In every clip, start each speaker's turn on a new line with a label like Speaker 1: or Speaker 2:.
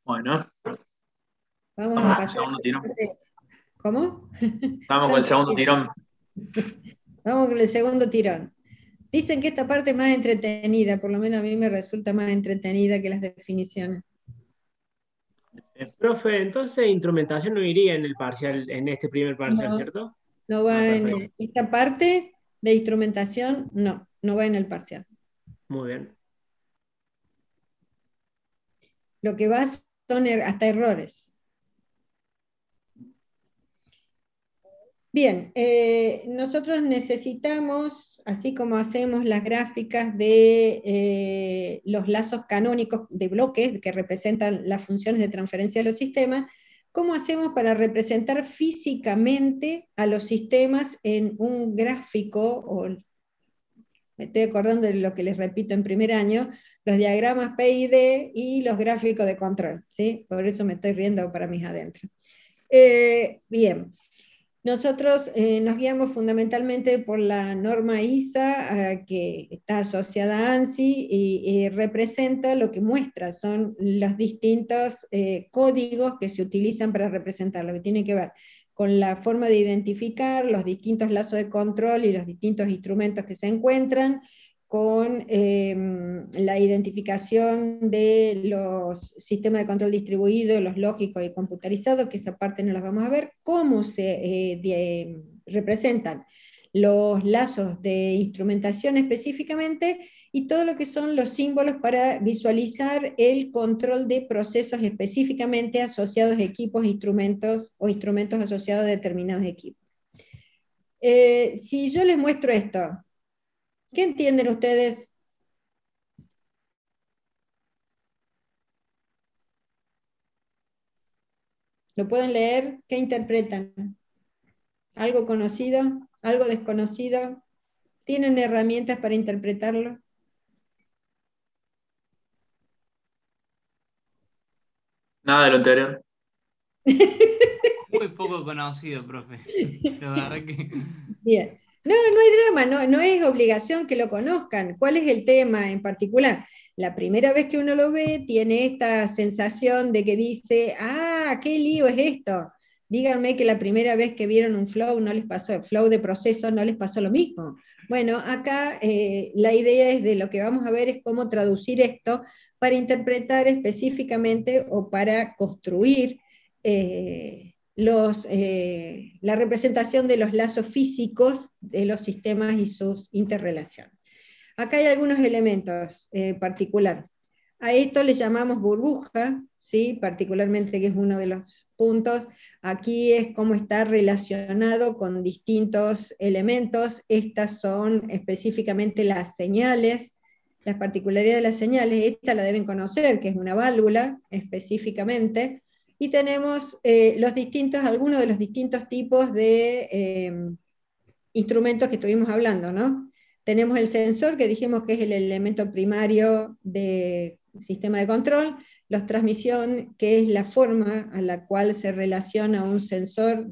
Speaker 1: Bueno,
Speaker 2: Vamos
Speaker 1: vamos
Speaker 2: a
Speaker 1: con el
Speaker 2: pasar.
Speaker 1: segundo tirón.
Speaker 2: ¿Cómo?
Speaker 1: Vamos con el segundo tirón.
Speaker 2: Vamos con el segundo tirón. Dicen que esta parte es más entretenida, por lo menos a mí me resulta más entretenida que las definiciones.
Speaker 3: Profe, entonces instrumentación no iría en el parcial, en este primer parcial,
Speaker 2: No,
Speaker 3: ¿cierto?
Speaker 2: no
Speaker 3: Ah,
Speaker 2: va
Speaker 3: perfecto.
Speaker 2: en esta parte de instrumentación, no va en el parcial.
Speaker 3: Muy bien.
Speaker 2: Lo que va son hasta errores. Bien, nosotros necesitamos, así como hacemos las gráficas de los lazos canónicos de bloques que representan las funciones de transferencia de los sistemas, ¿cómo hacemos para representar físicamente a los sistemas en un gráfico? Me estoy acordando de lo que les repito en primer año, los diagramas PID y los gráficos de control, ¿sí? Por eso me estoy riendo para mis adentros. Bien. Nosotros nos guiamos fundamentalmente por la norma ISA, que está asociada a ANSI y representa lo que muestra, son los distintos códigos que se utilizan para representar, lo que tiene que ver con la forma de identificar los distintos lazos de control y los distintos instrumentos que se encuentran, con la identificación de los sistemas de control distribuidos, los lógicos y computarizados, que esa parte no las vamos a ver, cómo se representan los lazos de instrumentación específicamente, y todo lo que son los símbolos para visualizar el control de procesos específicamente asociados a equipos, instrumentos o instrumentos asociados a determinados equipos. Si yo les muestro esto, ¿qué entienden ustedes? ¿Lo pueden leer? ¿Qué interpretan? ¿Algo conocido? ¿Algo desconocido? ¿Tienen herramientas para interpretarlo?
Speaker 1: Nada de lo anterior.
Speaker 4: Muy poco conocido, profe. La verdad que.
Speaker 2: Bien. No, no hay drama, no es obligación que lo conozcan. ¿Cuál es el tema en particular? La primera vez que uno lo ve, tiene esta sensación de que dice, ah, qué lío es esto. Díganme que la primera vez que vieron un flow no les pasó, el flow de procesos no les pasó lo mismo. Bueno, acá la idea es de lo que vamos a ver es cómo traducir esto para interpretar específicamente o para construir la representación de los lazos físicos de los sistemas y sus interrelaciones. Acá hay algunos elementos particulares. A esto le llamamos burbuja, ¿sí? Particularmente que es uno de los puntos. Aquí es cómo está relacionado con distintos elementos. Estas son específicamente las señales, las particularidades de las señales. Esta la deben conocer, que es una válvula específicamente. Y tenemos algunos de los distintos tipos de instrumentos que estuvimos hablando, ¿no? Tenemos el sensor, que dijimos que es el elemento primario del sistema de control, la transmisión, que es la forma a la cual se relaciona un sensor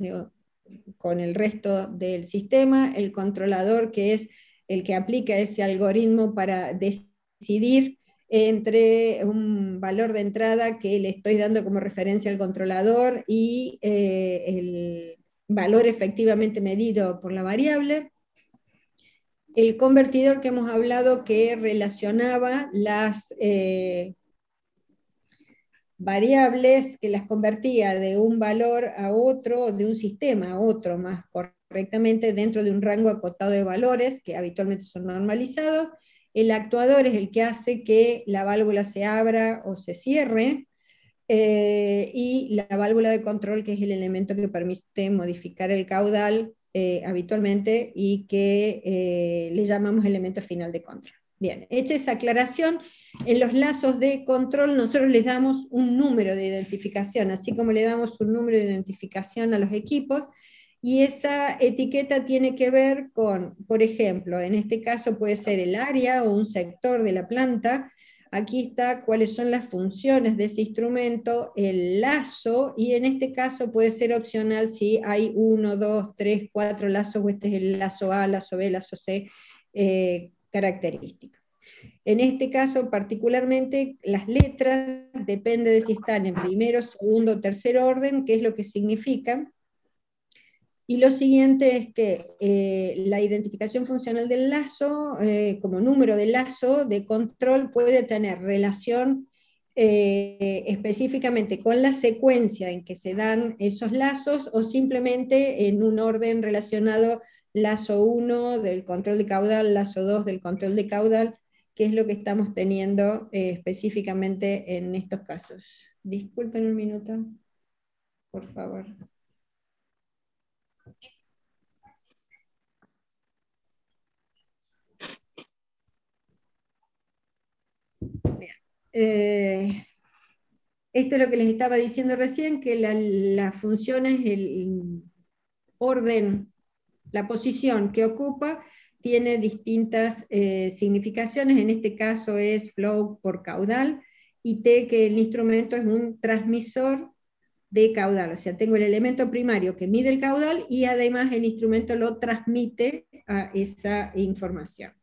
Speaker 2: con el resto del sistema, el controlador, que es el que aplica ese algoritmo para decidir entre un valor de entrada que le estoy dando como referencia al controlador y el valor efectivamente medido por la variable. El convertidor que hemos hablado que relacionaba las variables, que las convertía de un valor a otro, de un sistema a otro más correctamente dentro de un rango acotado de valores que habitualmente son normalizados. El actuador es el que hace que la válvula se abra o se cierre, y la válvula de control, que es el elemento que permite modificar el caudal habitualmente y que le llamamos elemento final de control. Bien, hecha esa aclaración, en los lazos de control nosotros les damos un número de identificación, así como le damos un número de identificación a los equipos, y esa etiqueta tiene que ver con, por ejemplo, en este caso puede ser el área o un sector de la planta. Aquí está cuáles son las funciones de ese instrumento, el lazo, y en este caso puede ser opcional si hay 1, 2, 3, 4 lazos, o este es el lazo A, lazo B, lazo C, característica. En este caso, particularmente, las letras depende de si están en primero, segundo o tercer orden, qué es lo que significan. Y lo siguiente es que la identificación funcional del lazo, como número de lazo de control, puede tener relación específicamente con la secuencia en que se dan esos lazos o simplemente en un orden relacionado lazo 1 del control de caudal, lazo 2 del control de caudal, que es lo que estamos teniendo específicamente en estos casos. Disculpen un minuto, por favor. Esto es lo que les estaba diciendo recién, que la función es el orden, la posición que ocupa, tiene distintas significaciones, en este caso es flow por caudal, y T, que el instrumento es un transmisor de caudal, o sea, tengo el elemento primario que mide el caudal y además el instrumento lo transmite a esa información.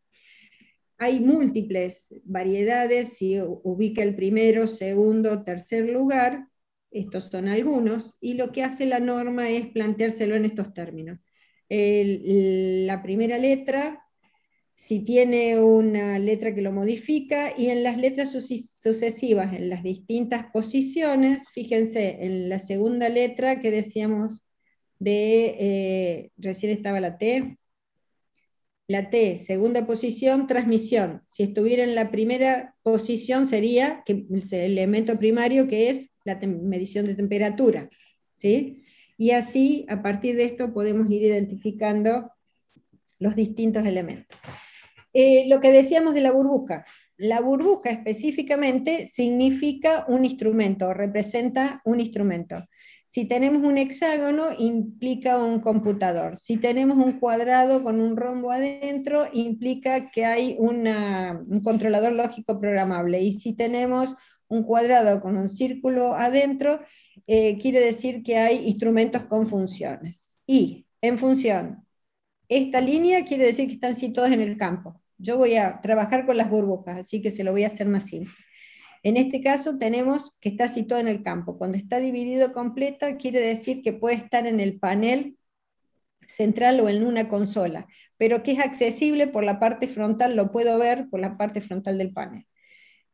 Speaker 2: Hay múltiples variedades, si ubica el primero, segundo, tercer lugar, estos son algunos, y lo que hace la norma es planteárselo en estos términos. La primera letra, si tiene una letra que lo modifica, y en las letras sucesivas, en las distintas posiciones, fíjense, en la segunda letra que decíamos recién estaba la T, la T, segunda posición, transmisión. Si estuviera en la primera posición sería el elemento primario que es la medición de temperatura, ¿sí? Y así, a partir de esto, podemos ir identificando los distintos elementos. Lo que decíamos de la burbuja específicamente significa un instrumento, representa un instrumento. Si tenemos un hexágono, implica un computador. Si tenemos un cuadrado con un rombo adentro, implica que hay un controlador lógico programable. Y si tenemos un cuadrado con un círculo adentro, quiere decir que hay instrumentos con funciones. Y en función, esta línea quiere decir que están situados en el campo. Yo voy a trabajar con las burbujas, así que se lo voy a hacer más simple. En este caso tenemos que está situado en el campo. Cuando está dividido completa, quiere decir que puede estar en el panel central o en una consola, pero que es accesible por la parte frontal, lo puedo ver por la parte frontal del panel.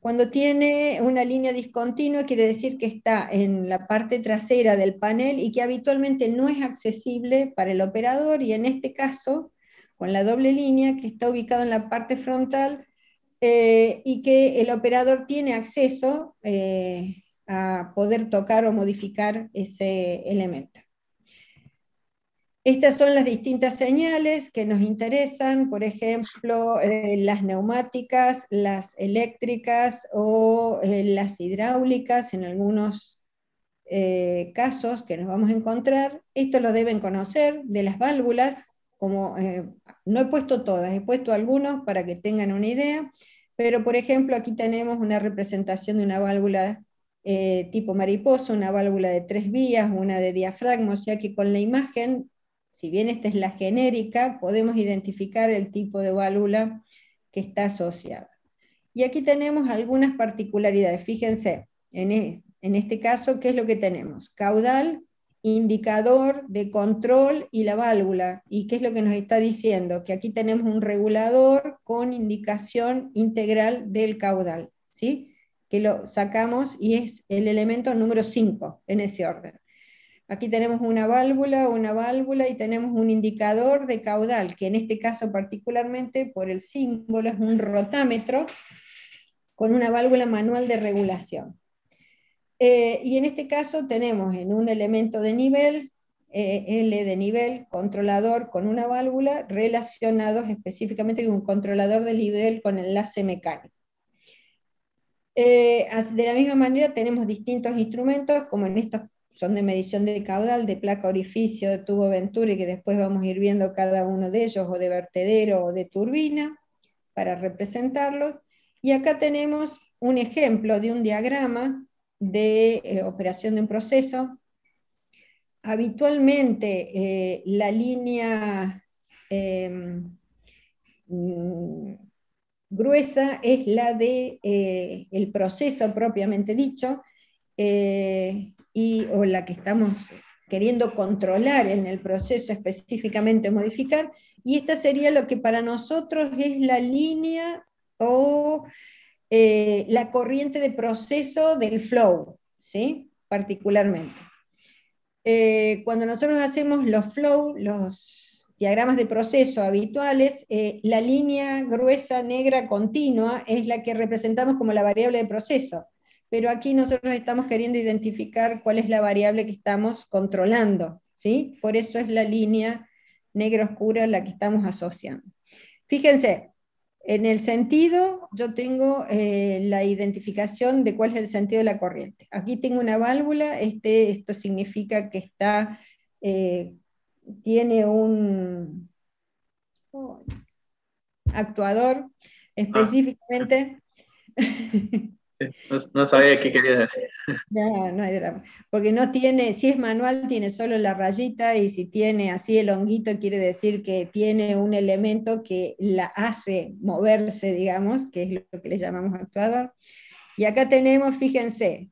Speaker 2: Cuando tiene una línea discontinua, quiere decir que está en la parte trasera del panel y que habitualmente no es accesible para el operador, y en este caso, con la doble línea, que está ubicado en la parte frontal, y que el operador tiene acceso a poder tocar o modificar ese elemento. Estas son las distintas señales que nos interesan, por ejemplo, las neumáticas, las eléctricas o las hidráulicas en algunos casos que nos vamos a encontrar. Esto lo deben conocer de las válvulas, como no he puesto todas, he puesto algunos para que tengan una idea, pero por ejemplo aquí tenemos una representación de una válvula tipo mariposa, una válvula de 3 vías, una de diafragma, o sea que con la imagen, si bien esta es la genérica, podemos identificar el tipo de válvula que está asociada. Y aquí tenemos algunas particularidades, fíjense, en este caso, ¿qué es lo que tenemos? Caudal, indicador de control y la válvula. ¿Y qué es lo que nos está diciendo? Que aquí tenemos un regulador con indicación integral del caudal, ¿sí? Que lo sacamos y es el elemento número 5 en ese orden. Aquí tenemos una válvula y tenemos un indicador de caudal, que en este caso particularmente por el símbolo es un rotámetro con una válvula manual de regulación. Y en este caso tenemos en un elemento de nivel, L de nivel, controlador con una válvula, relacionados específicamente con un controlador de nivel con enlace mecánico. De la misma manera tenemos distintos instrumentos, como en estos son de medición de caudal, de placa orificio, de tubo Venturi, que después vamos a ir viendo cada uno de ellos, o de vertedero o de turbina, para representarlos. Y acá tenemos un ejemplo de un diagrama de operación de un proceso. Habitualmente la línea gruesa es la de el proceso propiamente dicho, o la que estamos queriendo controlar en el proceso específicamente modificar, y esta sería lo que para nosotros es la línea o la corriente de proceso del flow, ¿sí? Particularmente. Cuando nosotros hacemos los flow, los diagramas de proceso habituales, la línea gruesa negra continua es la que representamos como la variable de proceso, pero aquí nosotros estamos queriendo identificar cuál es la variable que estamos controlando, ¿sí? Por eso es la línea negra oscura la que estamos asociando. Fíjense, en el sentido, yo tengo la identificación de cuál es el sentido de la corriente. Aquí tengo una válvula, esto significa que tiene un actuador específicamente.
Speaker 1: No sabía qué querías decir.
Speaker 2: No hay drama. Porque no tiene, si es manual, tiene solo la rayita, y si tiene así el honguito, quiere decir que tiene un elemento que la hace moverse, digamos, que es lo que le llamamos actuador. Y acá tenemos, fíjense,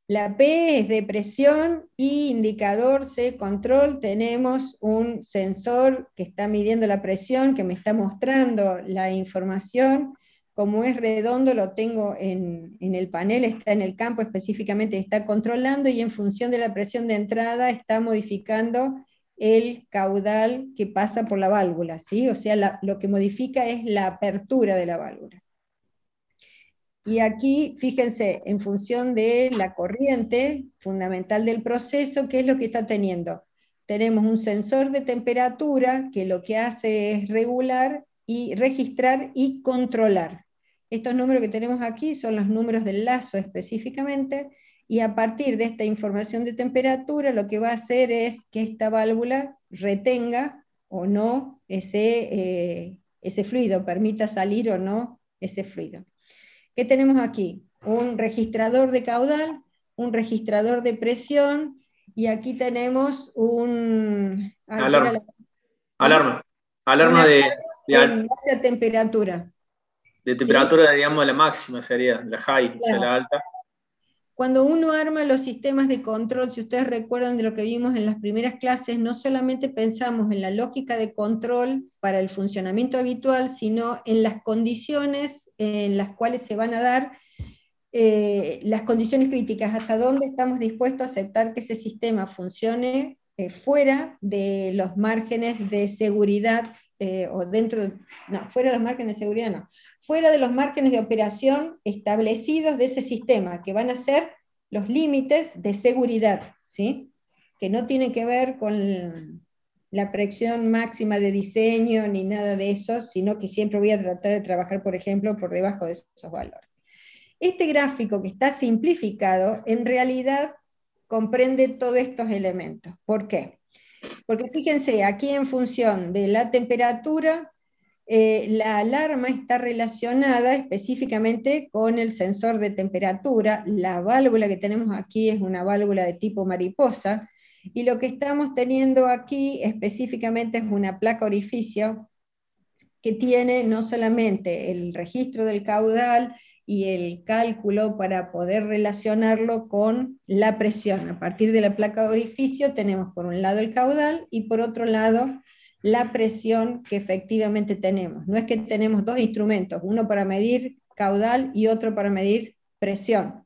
Speaker 2: la P es de presión y indicador C, control. Tenemos un sensor que está midiendo la presión, que me está mostrando la información. Como es redondo, lo tengo en el panel, está en el campo específicamente, está controlando, y en función de la presión de entrada está modificando el caudal que pasa por la válvula, ¿sí? O sea, lo que modifica es la apertura de la válvula. Y aquí, fíjense, en función de la corriente fundamental del proceso, ¿qué es lo que está teniendo? Tenemos un sensor de temperatura que lo que hace es regular y registrar y controlar. Estos números que tenemos aquí son los números del lazo específicamente, y a partir de esta información de temperatura lo que va a hacer es que esta válvula retenga o no ese fluido, permita salir o no ese fluido. ¿Qué tenemos aquí? Un registrador de caudal, un registrador de presión, y aquí tenemos un...
Speaker 1: Alarma.
Speaker 2: ¿Cómo?
Speaker 1: Alarma
Speaker 2: Una
Speaker 1: de
Speaker 2: en base a temperatura.
Speaker 1: temperatura, digamos, la máxima sería, la high, o sea, la alta.
Speaker 2: Cuando uno arma los sistemas de control, si ustedes recuerdan de lo que vimos en las primeras clases, no solamente pensamos en la lógica de control para el funcionamiento habitual, sino en las condiciones en las cuales se van a dar las condiciones críticas, hasta dónde estamos dispuestos a aceptar que ese sistema funcione fuera de los márgenes de seguridad, o dentro, no, fuera de los márgenes de seguridad no, fuera de los márgenes de operación establecidos de ese sistema, que van a ser los límites de seguridad, ¿sí? Que no tienen que ver con la predicción máxima de diseño ni nada de eso, sino que siempre voy a tratar de trabajar, por ejemplo, por debajo de esos valores. Este gráfico, que está simplificado, en realidad comprende todos estos elementos. ¿Por qué? Porque fíjense, aquí en función de la temperatura, la alarma está relacionada específicamente con el sensor de temperatura. La válvula que tenemos aquí es una válvula de tipo mariposa, y lo que estamos teniendo aquí específicamente es una placa orificio que tiene no solamente el registro del caudal y el cálculo para poder relacionarlo con la presión. A partir de la placa de orificio tenemos por un lado el caudal y por otro lado la presión que efectivamente tenemos. No es que tenemos dos instrumentos, uno para medir caudal y otro para medir presión.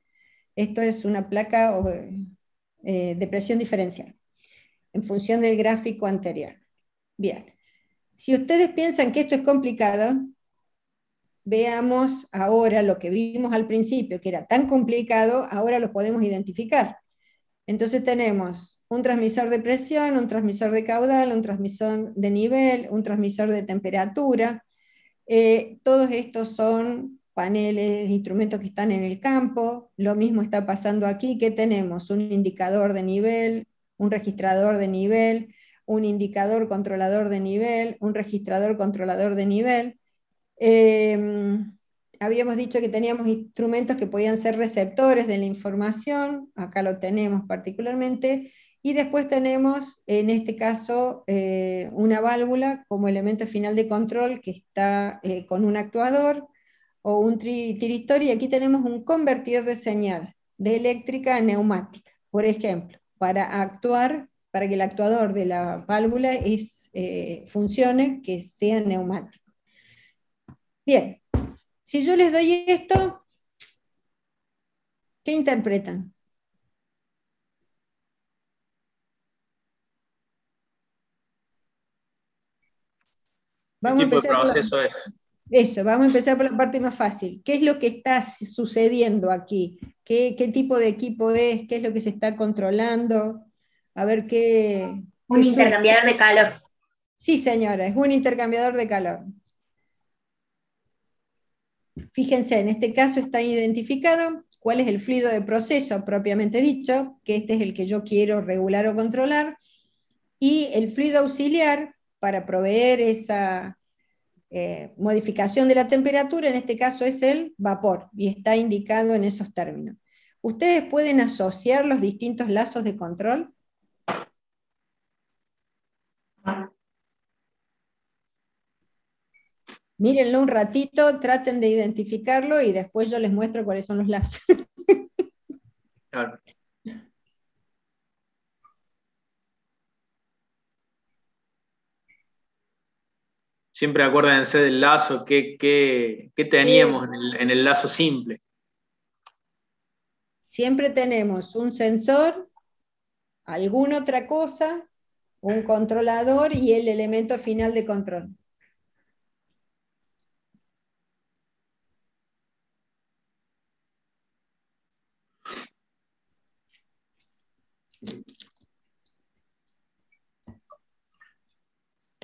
Speaker 2: Esto es una placa de presión diferencial, en función del gráfico anterior. Bien. Si ustedes piensan que esto es complicado, veamos ahora lo que vimos al principio, que era tan complicado, ahora lo podemos identificar. Entonces tenemos un transmisor de presión, un transmisor de caudal, un transmisor de nivel, un transmisor de temperatura. Todos estos son paneles, instrumentos que están en el campo. Lo mismo está pasando aquí, que tenemos un indicador de nivel, un registrador de nivel, un indicador controlador de nivel, un registrador controlador de nivel. Habíamos dicho que teníamos instrumentos que podían ser receptores de la información, acá lo tenemos particularmente, Y después tenemos, en este caso, una válvula como elemento final de control que está con un actuador o un tiristor, y aquí tenemos un convertidor de señal de eléctrica a neumática, por ejemplo, para que el actuador de la válvula funcione, que sea neumático. Bien, si yo les doy esto, ¿qué interpretan?
Speaker 1: ¿Qué
Speaker 2: Vamos a
Speaker 1: tipo de
Speaker 2: empezar por
Speaker 1: proceso es?
Speaker 2: eso, vamos a empezar por la parte más fácil. ¿Qué es lo que está sucediendo aquí? ¿Qué tipo de equipo es? ¿Qué es lo que se está controlando? A ver
Speaker 5: Un
Speaker 2: qué surge.
Speaker 5: intercambiador de calor.
Speaker 2: Sí, señora, es un intercambiador de calor. Fíjense, en este caso está identificado cuál es el fluido de proceso propiamente dicho, que este es el que yo quiero regular o controlar, y el fluido auxiliar para proveer esa modificación de la temperatura, en este caso es el vapor, y está indicado en esos términos. ¿Ustedes pueden asociar los distintos lazos de control? Mírenlo un ratito, traten de identificarlo y después yo les muestro cuáles son los lazos.
Speaker 1: Claro. Siempre acuérdense del lazo, ¿qué teníamos en el lazo simple?
Speaker 2: Siempre tenemos un sensor, alguna otra cosa, un controlador y el elemento final de control.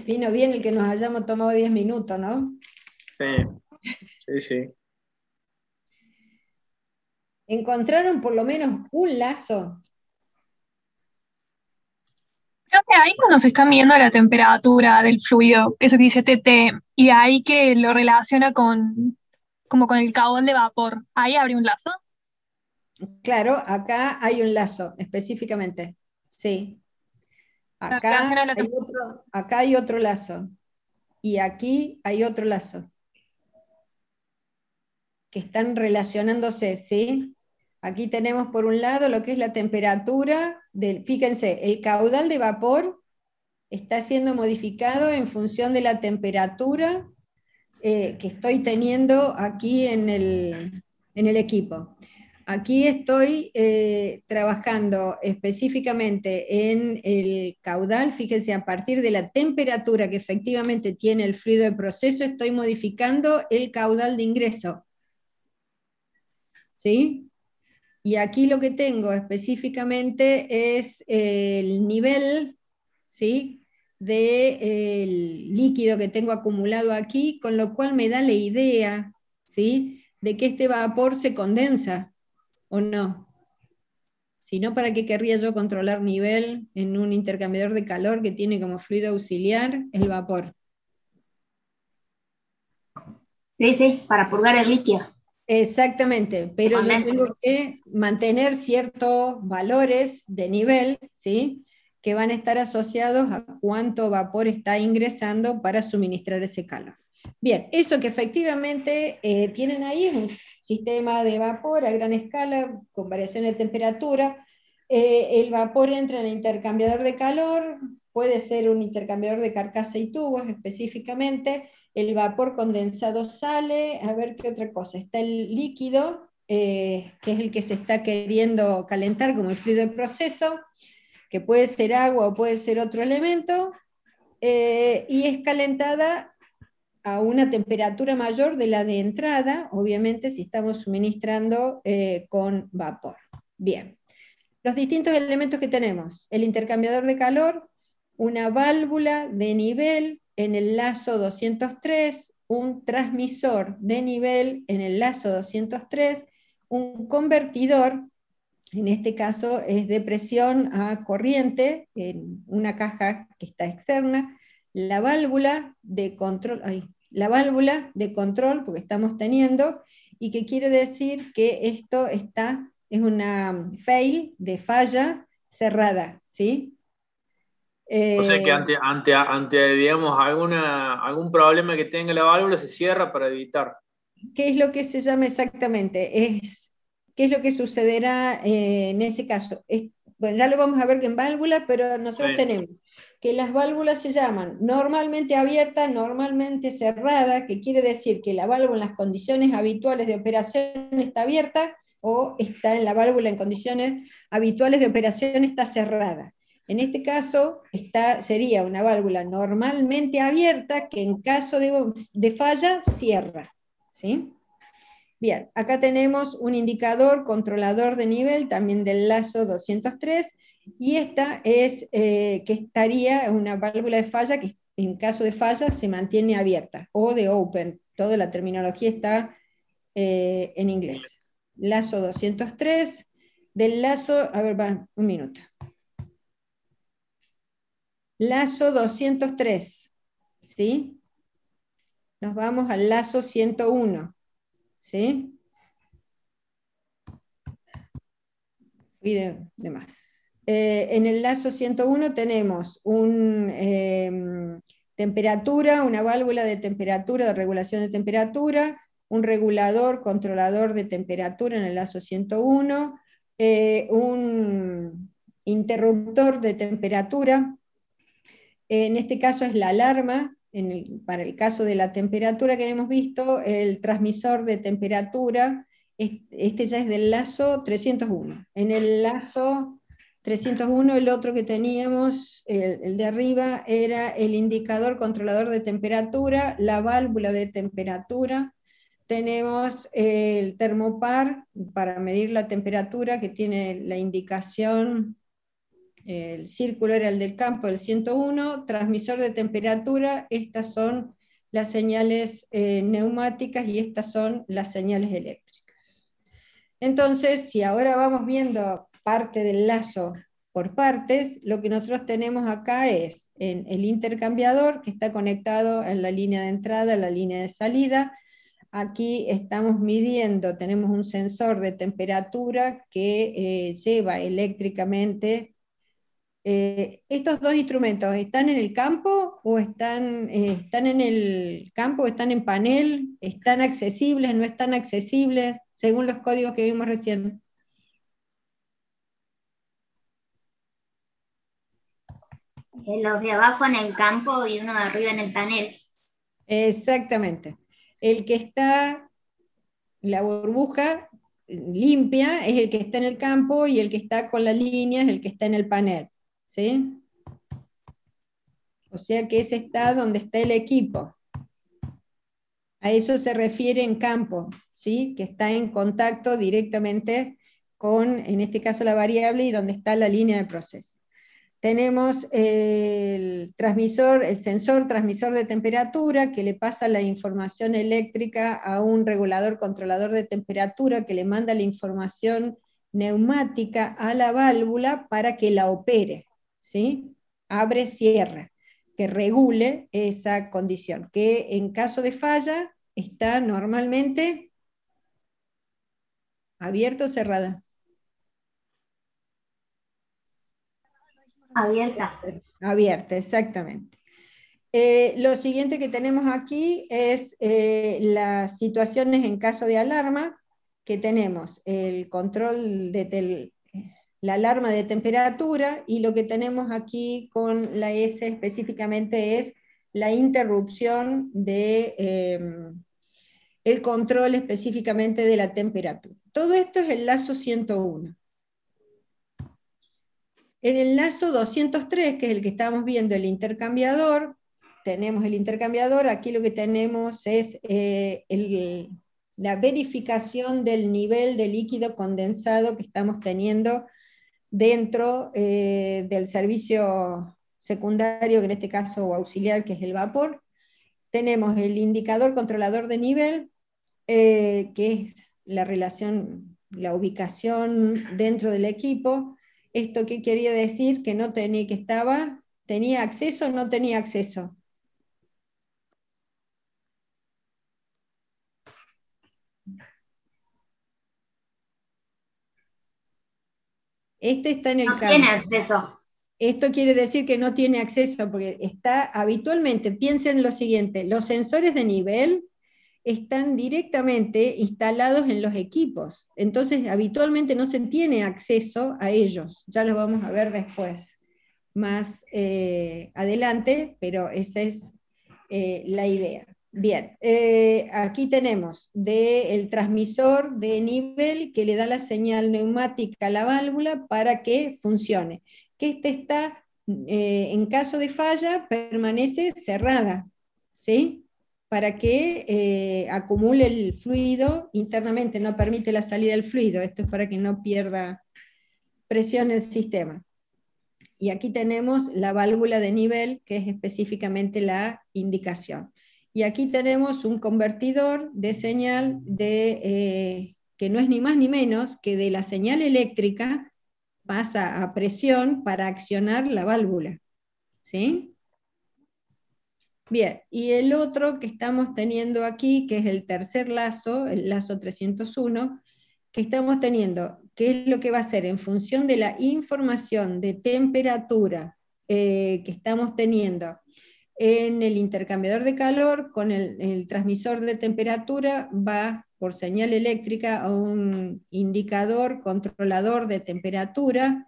Speaker 2: Vino bien el que nos hayamos tomado 10 minutos, ¿no?
Speaker 1: Sí.
Speaker 2: ¿Encontraron por lo menos un lazo?
Speaker 6: Creo que ahí cuando se está midiendo la temperatura del fluido, eso que dice TT, y de ahí que lo relaciona como con el caudal de vapor, ahí abre un lazo.
Speaker 2: Claro, acá hay un lazo, específicamente. Sí.
Speaker 6: Lo relaciona a la
Speaker 2: Acá hay otro lazo. Y aquí hay otro lazo. Que están relacionándose, ¿sí? Aquí tenemos por un lado lo que es la temperatura fíjense, el caudal de vapor está siendo modificado en función de la temperatura que estoy teniendo aquí en el equipo. Aquí estoy trabajando específicamente en el caudal, fíjense, a partir de la temperatura que efectivamente tiene el fluido de proceso, estoy modificando el caudal de ingreso. ¿Sí? Y aquí lo que tengo específicamente es el nivel, ¿sí?, del líquido que tengo acumulado aquí, con lo cual me da la idea, ¿sí?, de que este vapor se condensa o no. Si no, ¿para qué querría yo controlar nivel en un intercambiador de calor que tiene como fluido auxiliar el vapor?
Speaker 5: Sí, para purgar el líquido.
Speaker 2: Exactamente, pero yo tengo que mantener ciertos valores de nivel, ¿sí?, que van a estar asociados a cuánto vapor está ingresando para suministrar ese calor. Bien, eso que efectivamente tienen ahí es un sistema de vapor a gran escala, con variación de temperatura. El vapor entra en el intercambiador de calor, puede ser un intercambiador de carcasa y tubos específicamente. El vapor condensado sale, a ver qué otra cosa, está el líquido, que es el que se está queriendo calentar como el fluido de proceso, que puede ser agua o puede ser otro elemento, y es calentada a una temperatura mayor de la de entrada, obviamente si estamos suministrando con vapor. Bien, los distintos elementos que tenemos, el intercambiador de calor, una válvula de nivel en el lazo 203, un transmisor de nivel en el lazo 203, un convertidor, en este caso es de presión a corriente, en una caja que está externa, la válvula de control, porque estamos teniendo, y que quiere decir que esto es una fail, de falla, cerrada, ¿sí?
Speaker 1: O sea que
Speaker 2: Eh,
Speaker 1: ante digamos, algún problema que tenga la válvula se cierra para evitar.
Speaker 2: ¿Qué es lo que se llama exactamente? ¿Qué es lo que sucederá en ese caso? Bueno, ya lo vamos a ver en válvula, pero nosotros
Speaker 1: Sí.
Speaker 2: tenemos que las válvulas se llaman normalmente abierta, normalmente cerrada, que quiere decir que la válvula en las condiciones habituales de operación está abierta, o está en la válvula en condiciones habituales de operación está cerrada. En este caso, sería una válvula normalmente abierta que en caso de falla cierra. ¿Sí? Bien, acá tenemos un indicador controlador de nivel, también del lazo 203, y esta es que estaría una válvula de falla que en caso de falla se mantiene abierta, o de open, toda la terminología está en inglés. Lazo 203, del lazo, a ver, va, un minuto. Lazo 203, ¿sí? Nos vamos al lazo 101, ¿sí? Y de más. En el lazo 101 tenemos temperatura, una válvula de temperatura, de regulación de temperatura, un regulador, controlador de temperatura en el lazo 101, un interruptor de temperatura, en este caso es la alarma, para el caso de la temperatura que hemos visto, el transmisor de temperatura, este ya es del lazo 301. En el lazo 301 el otro que teníamos, el de arriba, era el indicador controlador de temperatura, la válvula de temperatura. Tenemos el termopar para medir la temperatura, que tiene la indicación, el círculo era el del campo del 101, transmisor de temperatura, estas son las señales neumáticas y estas son las señales eléctricas. Entonces, si ahora vamos viendo parte del lazo por partes, lo que nosotros tenemos acá es en el intercambiador, que está conectado en la línea de entrada, en la línea de salida. Aquí estamos midiendo, tenemos un sensor de temperatura que lleva eléctricamente. ¿Estos dos instrumentos están en el campo o están en el campo, están en panel, están accesibles, no están accesibles, según los códigos que vimos recién?
Speaker 5: Los de abajo en el campo y uno de arriba en el panel.
Speaker 2: Exactamente. El que está, la burbuja limpia es el que está en el campo, y el que está con la línea es el que está en el panel. ¿Sí? O sea que ese está donde está el equipo. A eso se refiere en campo, ¿sí? Que está en contacto directamente con, en este caso, la variable y donde está la línea de proceso. Tenemos el transmisor, el sensor transmisor de temperatura, que le pasa la información eléctrica a un regulador controlador de temperatura, que le manda la información neumática a la válvula para que la opere, ¿sí? Abre, cierra, que regule esa condición, que en caso de falla está normalmente abierta o cerrada.
Speaker 5: Abierta.
Speaker 2: Abierta, exactamente. Lo siguiente que tenemos aquí es las situaciones en caso de alarma, que tenemos el control de la alarma de temperatura, y lo que tenemos aquí con la S específicamente es la interrupción el control específicamente de la temperatura. Todo esto es el lazo 101. En el lazo 203, que es el que estamos viendo, el intercambiador, tenemos el intercambiador, aquí lo que tenemos es la verificación del nivel de líquido condensado que estamos teniendo dentro del servicio secundario, que en este caso o auxiliar, que es el vapor. Tenemos el indicador controlador de nivel, que es la relación, la ubicación dentro del equipo. ¿Esto qué quería decir? Que no tenía, que estaba, tenía acceso o no tenía acceso. Este está en el
Speaker 5: No tiene
Speaker 2: campo.
Speaker 5: acceso.
Speaker 2: Esto quiere decir que no tiene acceso, porque está habitualmente, piensen lo siguiente, los sensores de nivel están directamente instalados en los equipos, entonces habitualmente no se tiene acceso a ellos, ya los vamos a ver después, más adelante, pero esa es la idea. Bien, aquí tenemos el transmisor de nivel que le da la señal neumática a la válvula para que funcione. Que está, en caso de falla, permanece cerrada, ¿sí? Para que acumule el fluido internamente, no permite la salida del fluido. Esto es para que no pierda presión el sistema. Y aquí tenemos la válvula de nivel, que es específicamente la indicación. Y aquí tenemos un convertidor de señal que no es ni más ni menos que de la señal eléctrica pasa a presión para accionar la válvula. ¿Sí? Bien, y el otro que estamos teniendo aquí, que es el tercer lazo, el lazo 301, que estamos teniendo, ¿qué es lo que va a hacer? En función de la información de temperatura que estamos teniendo en el intercambiador de calor, con el transmisor de temperatura, va por señal eléctrica a un indicador controlador de temperatura,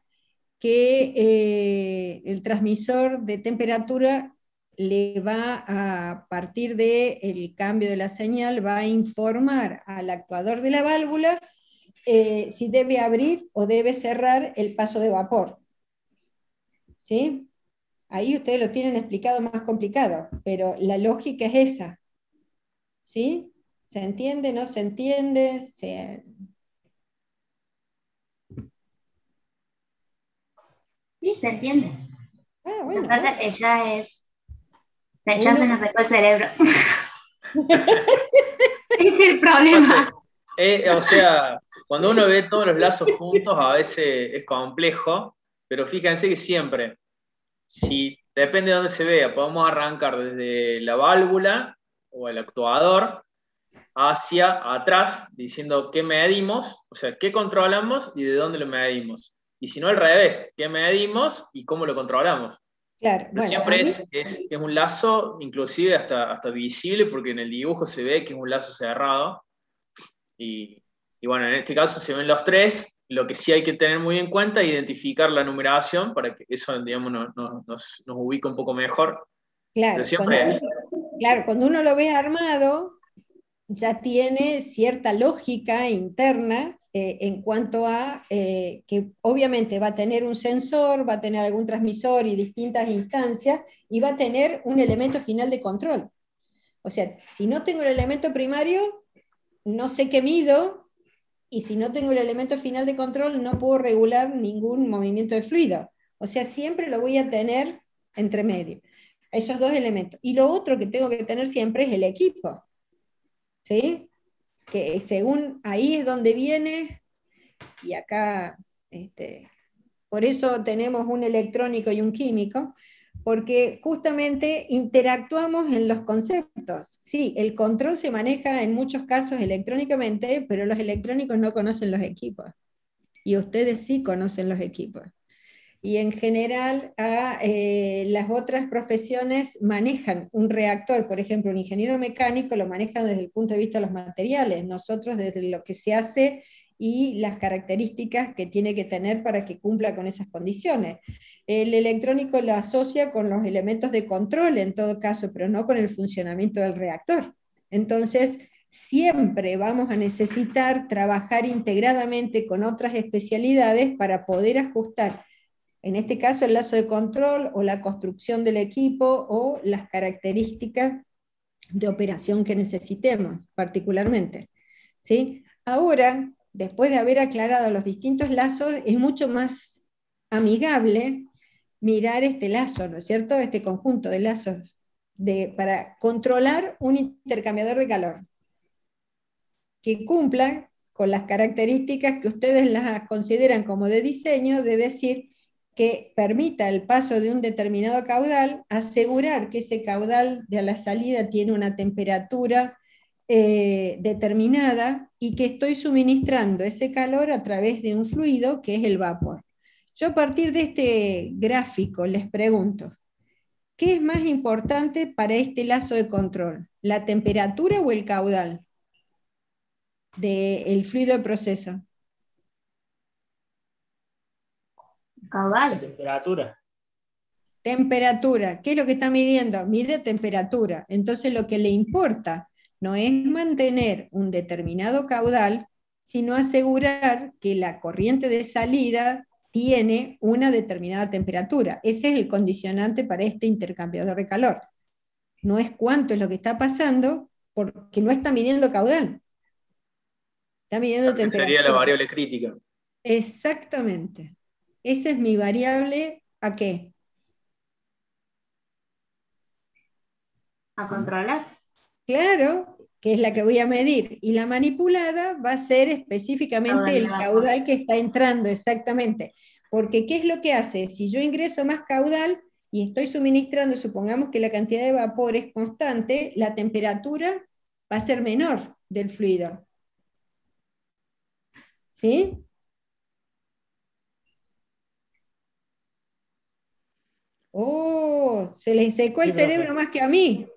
Speaker 2: que el transmisor de temperatura le va a partir del cambio de la señal, va a informar al actuador de la válvula si debe abrir o debe cerrar el paso de vapor. ¿Sí? Ahí ustedes lo tienen explicado más complicado, pero la lógica es esa. ¿Sí? ¿Se entiende? ¿No se entiende?
Speaker 5: Sí, se entiende.
Speaker 2: Ah,
Speaker 5: Lo
Speaker 2: bueno.
Speaker 5: que pasa es que ya se nos secó el cerebro. Es el problema.
Speaker 1: O sea, cuando uno ve todos los lazos juntos, a veces es complejo, pero fíjense que siempre, si depende de dónde se vea, podemos arrancar desde la válvula o el actuador hacia atrás, diciendo qué medimos, o sea, qué controlamos y de dónde lo medimos. Y si no, al revés, qué medimos y cómo lo controlamos.
Speaker 2: Claro,
Speaker 1: Pero siempre es un lazo, inclusive hasta visible, porque en el dibujo se ve que es un lazo cerrado. Y bueno, en este caso se ven los tres. Lo que sí hay que tener muy en cuenta es identificar la numeración para que eso, digamos, nos ubique un poco mejor.
Speaker 2: Claro,
Speaker 1: pero siempre
Speaker 2: cuando uno lo ve armado, ya tiene cierta lógica interna en cuanto a que obviamente va a tener un sensor, va a tener algún transmisor y distintas instancias, y va a tener un elemento final de control. O sea, si no tengo el elemento primario, no sé qué mido, y si no tengo el elemento final de control, no puedo regular ningún movimiento de fluido. O sea, siempre lo voy a tener entre medio. Esos dos elementos. Y lo otro que tengo que tener siempre es el equipo. ¿Sí? Que según ahí es donde viene, y acá, por eso tenemos un electrónico y un químico, porque justamente interactuamos en los conceptos. Sí, el control se maneja en muchos casos electrónicamente, pero los electrónicos no conocen los equipos, y ustedes sí conocen los equipos. Y en general las otras profesiones manejan un reactor, por ejemplo, un ingeniero mecánico lo maneja desde el punto de vista de los materiales, nosotros desde lo que se hace y las características que tiene que tener para que cumpla con esas condiciones. El electrónico lo asocia con los elementos de control en todo caso, pero no con el funcionamiento del reactor. Entonces, siempre vamos a necesitar trabajar integradamente con otras especialidades para poder ajustar, en este caso, el lazo de control o la construcción del equipo o las características de operación que necesitemos, particularmente. ¿Sí? Ahora, después de haber aclarado los distintos lazos, es mucho más amigable mirar este lazo, ¿no es cierto? Este conjunto de lazos para controlar un intercambiador de calor que cumpla con las características que ustedes las consideran como de diseño, de decir que permita el paso de un determinado caudal, asegurar que ese caudal de la salida tiene una temperatura determinada y que estoy suministrando ese calor a través de un fluido que es el vapor. Yo a partir de este gráfico les pregunto, ¿qué es más importante para este lazo de control? ¿La temperatura o el caudal del fluido de proceso?
Speaker 3: La
Speaker 5: Caudal.
Speaker 3: temperatura.
Speaker 2: Temperatura, ¿qué es lo que está midiendo? Mide temperatura. Entonces lo que le importa no es mantener un determinado caudal, sino asegurar que la corriente de salida tiene una determinada temperatura. Ese es el condicionante para este intercambiador de calor. No es cuánto es lo que está pasando, porque no está midiendo caudal. Está midiendo
Speaker 1: Que sería la
Speaker 2: temperatura.
Speaker 1: variable crítica.
Speaker 2: Exactamente. Esa es mi variable, ¿a qué?
Speaker 5: A controlar.
Speaker 2: Claro, que es la que voy a medir. Y la manipulada va a ser específicamente
Speaker 5: Caudal de
Speaker 2: el
Speaker 5: vapor.
Speaker 2: caudal que está entrando, exactamente. Porque ¿qué es lo que hace? Si yo ingreso más caudal y estoy suministrando, supongamos que la cantidad de vapor es constante, la temperatura va a ser menor del fluido. ¿Sí? Oh, se les secó el
Speaker 3: Sí, profe.
Speaker 2: cerebro más que a mí.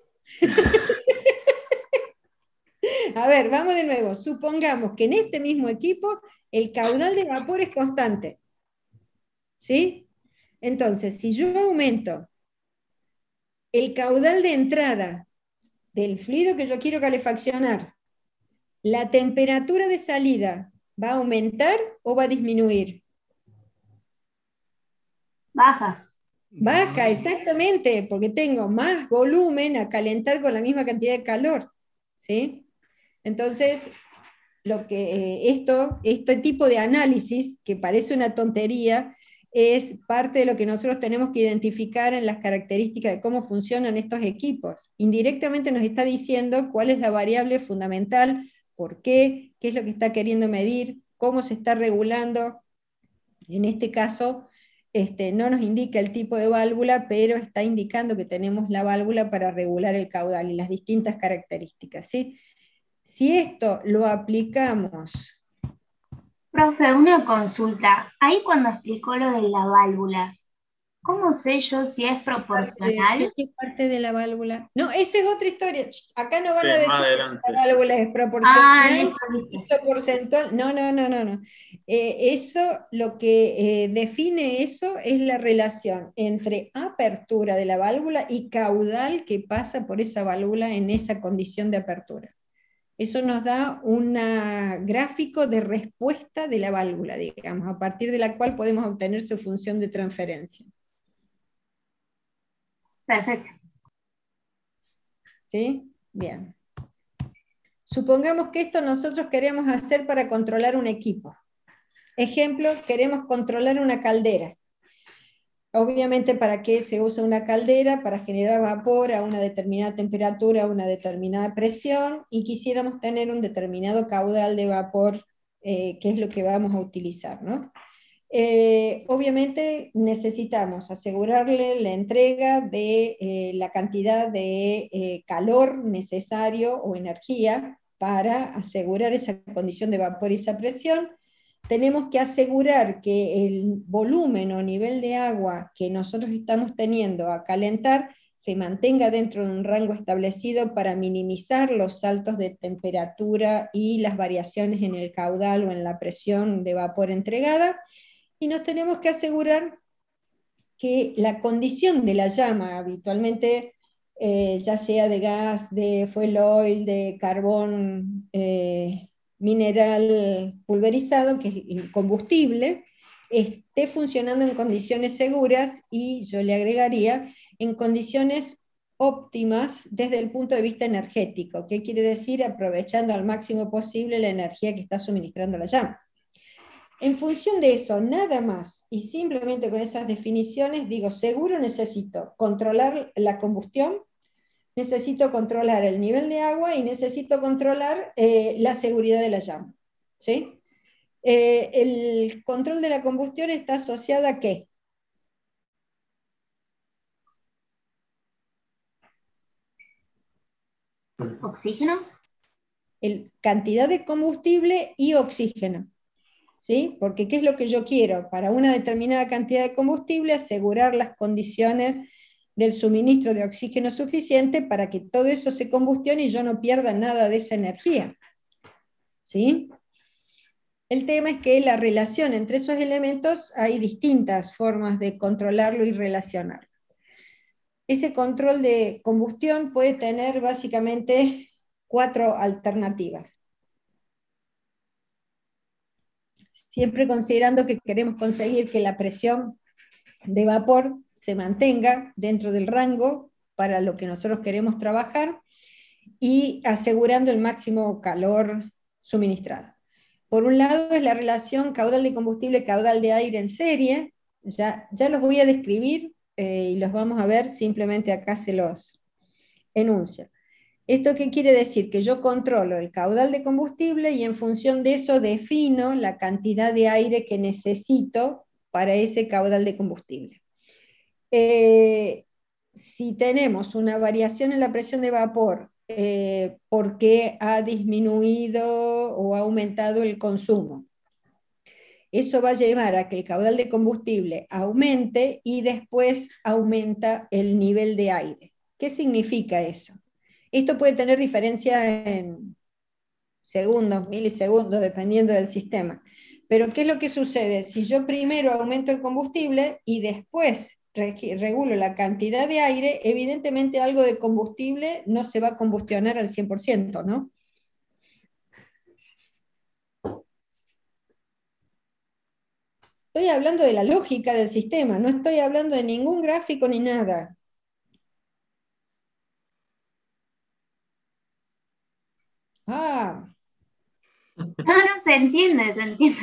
Speaker 2: A ver, vamos de nuevo. Supongamos que en este mismo equipo el caudal de vapor es constante. ¿Sí? Entonces, si yo aumento el caudal de entrada del fluido que yo quiero calefaccionar, ¿la temperatura de salida va a aumentar o va a disminuir?
Speaker 5: Baja.
Speaker 2: Baja, exactamente, porque tengo más volumen a calentar con la misma cantidad de calor. ¿Sí? Entonces, este tipo de análisis, que parece una tontería, es parte de lo que nosotros tenemos que identificar en las características de cómo funcionan estos equipos. Indirectamente nos está diciendo cuál es la variable fundamental, por qué es lo que está queriendo medir, cómo se está regulando. En este caso, no nos indica el tipo de válvula, pero está indicando que tenemos la válvula para regular el caudal y las distintas características, ¿sí? Si esto lo aplicamos.
Speaker 5: Profe, una consulta. Ahí cuando explicó lo de la válvula, ¿cómo sé yo si es proporcional?
Speaker 2: ¿Qué parte de la válvula? No, esa es otra historia. Acá no van
Speaker 1: Sí,
Speaker 2: a
Speaker 1: más
Speaker 2: decir que si
Speaker 1: adelante.
Speaker 2: la válvula es
Speaker 5: Ah,
Speaker 2: proporcional,
Speaker 5: listo, listo.
Speaker 2: eso porcentual. No, no, no, no, no. Eso, lo que define eso es la relación entre apertura de la válvula y caudal que pasa por esa válvula en esa condición de apertura. Eso nos da un gráfico de respuesta de la válvula, digamos, a partir de la cual podemos obtener su función de transferencia.
Speaker 5: Perfecto.
Speaker 2: ¿Sí? Bien. Supongamos que esto nosotros queremos hacer para controlar un equipo. Ejemplo, queremos controlar una caldera. Obviamente, ¿para qué se usa una caldera? Para generar vapor a una determinada temperatura, a una determinada presión, y quisiéramos tener un determinado caudal de vapor, que es lo que vamos a utilizar, ¿no? Obviamente necesitamos asegurarle la entrega de la cantidad de calor necesario o energía para asegurar esa condición de vapor y esa presión. Tenemos que asegurar que el volumen o nivel de agua que nosotros estamos teniendo a calentar se mantenga dentro de un rango establecido para minimizar los saltos de temperatura y las variaciones en el caudal o en la presión de vapor entregada. Y nos tenemos que asegurar que la condición de la llama, habitualmente ya sea de gas, de fuel oil, de carbón mineral pulverizado, que es el combustible, esté funcionando en condiciones seguras y yo le agregaría en condiciones óptimas desde el punto de vista energético. ¿Qué quiere decir? Aprovechando al máximo posible la energía que está suministrando la llama. En función de eso, nada más, y simplemente con esas definiciones, digo, seguro necesito controlar la combustión, necesito controlar el nivel de agua y necesito controlar la seguridad de la llama. ¿Sí? El control de la combustión está asociado ¿a qué?
Speaker 5: ¿Oxígeno?
Speaker 2: Cantidad de combustible y oxígeno. ¿sí? Porque ¿qué es lo que yo quiero? Para una determinada cantidad de combustible, asegurar las condiciones del suministro de oxígeno suficiente para que todo eso se combustione y yo no pierda nada de esa energía, ¿sí? El tema es que la relación entre esos elementos hay distintas formas de controlarlo y relacionarlo. Ese control de combustión puede tener básicamente 4 alternativas. Siempre considerando que queremos conseguir que la presión de vapor se mantenga dentro del rango para lo que nosotros queremos trabajar y asegurando el máximo calor suministrado. Por un lado es la relación caudal de combustible, caudal de aire en serie, ya los voy a describir y los vamos a ver, simplemente acá se los enuncio. ¿Esto qué quiere decir? Que yo controlo el caudal de combustible y en función de eso defino la cantidad de aire que necesito para ese caudal de combustible. Si tenemos una variación en la presión de vapor porque ha disminuido o ha aumentado el consumo, eso va a llevar a que el caudal de combustible aumente y después aumenta el nivel de aire. ¿Qué significa eso? Esto puede tener diferencia en segundos, milisegundos, dependiendo del sistema. Pero ¿qué es lo que sucede? Si yo primero aumento el combustible y después regulo la cantidad de aire, evidentemente algo de combustible no se va a combustionar al 100%, ¿no? Estoy hablando de la lógica del sistema, no estoy hablando de ningún gráfico ni nada. Ah,
Speaker 5: No, no, se entiende, se entiende.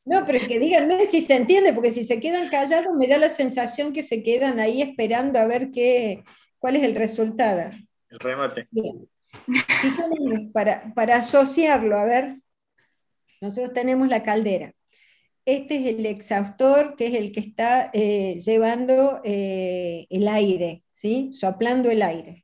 Speaker 2: no, pero que digan, no sé si se entiende, porque si se quedan callados me da la sensación que se quedan ahí esperando a ver cuál es el resultado.
Speaker 1: El remate.
Speaker 2: Bien. Fijémonos, para asociarlo, a ver, nosotros tenemos la caldera. Este es el exhaustor, que es el que está llevando el aire, ¿sí? Soplando el aire.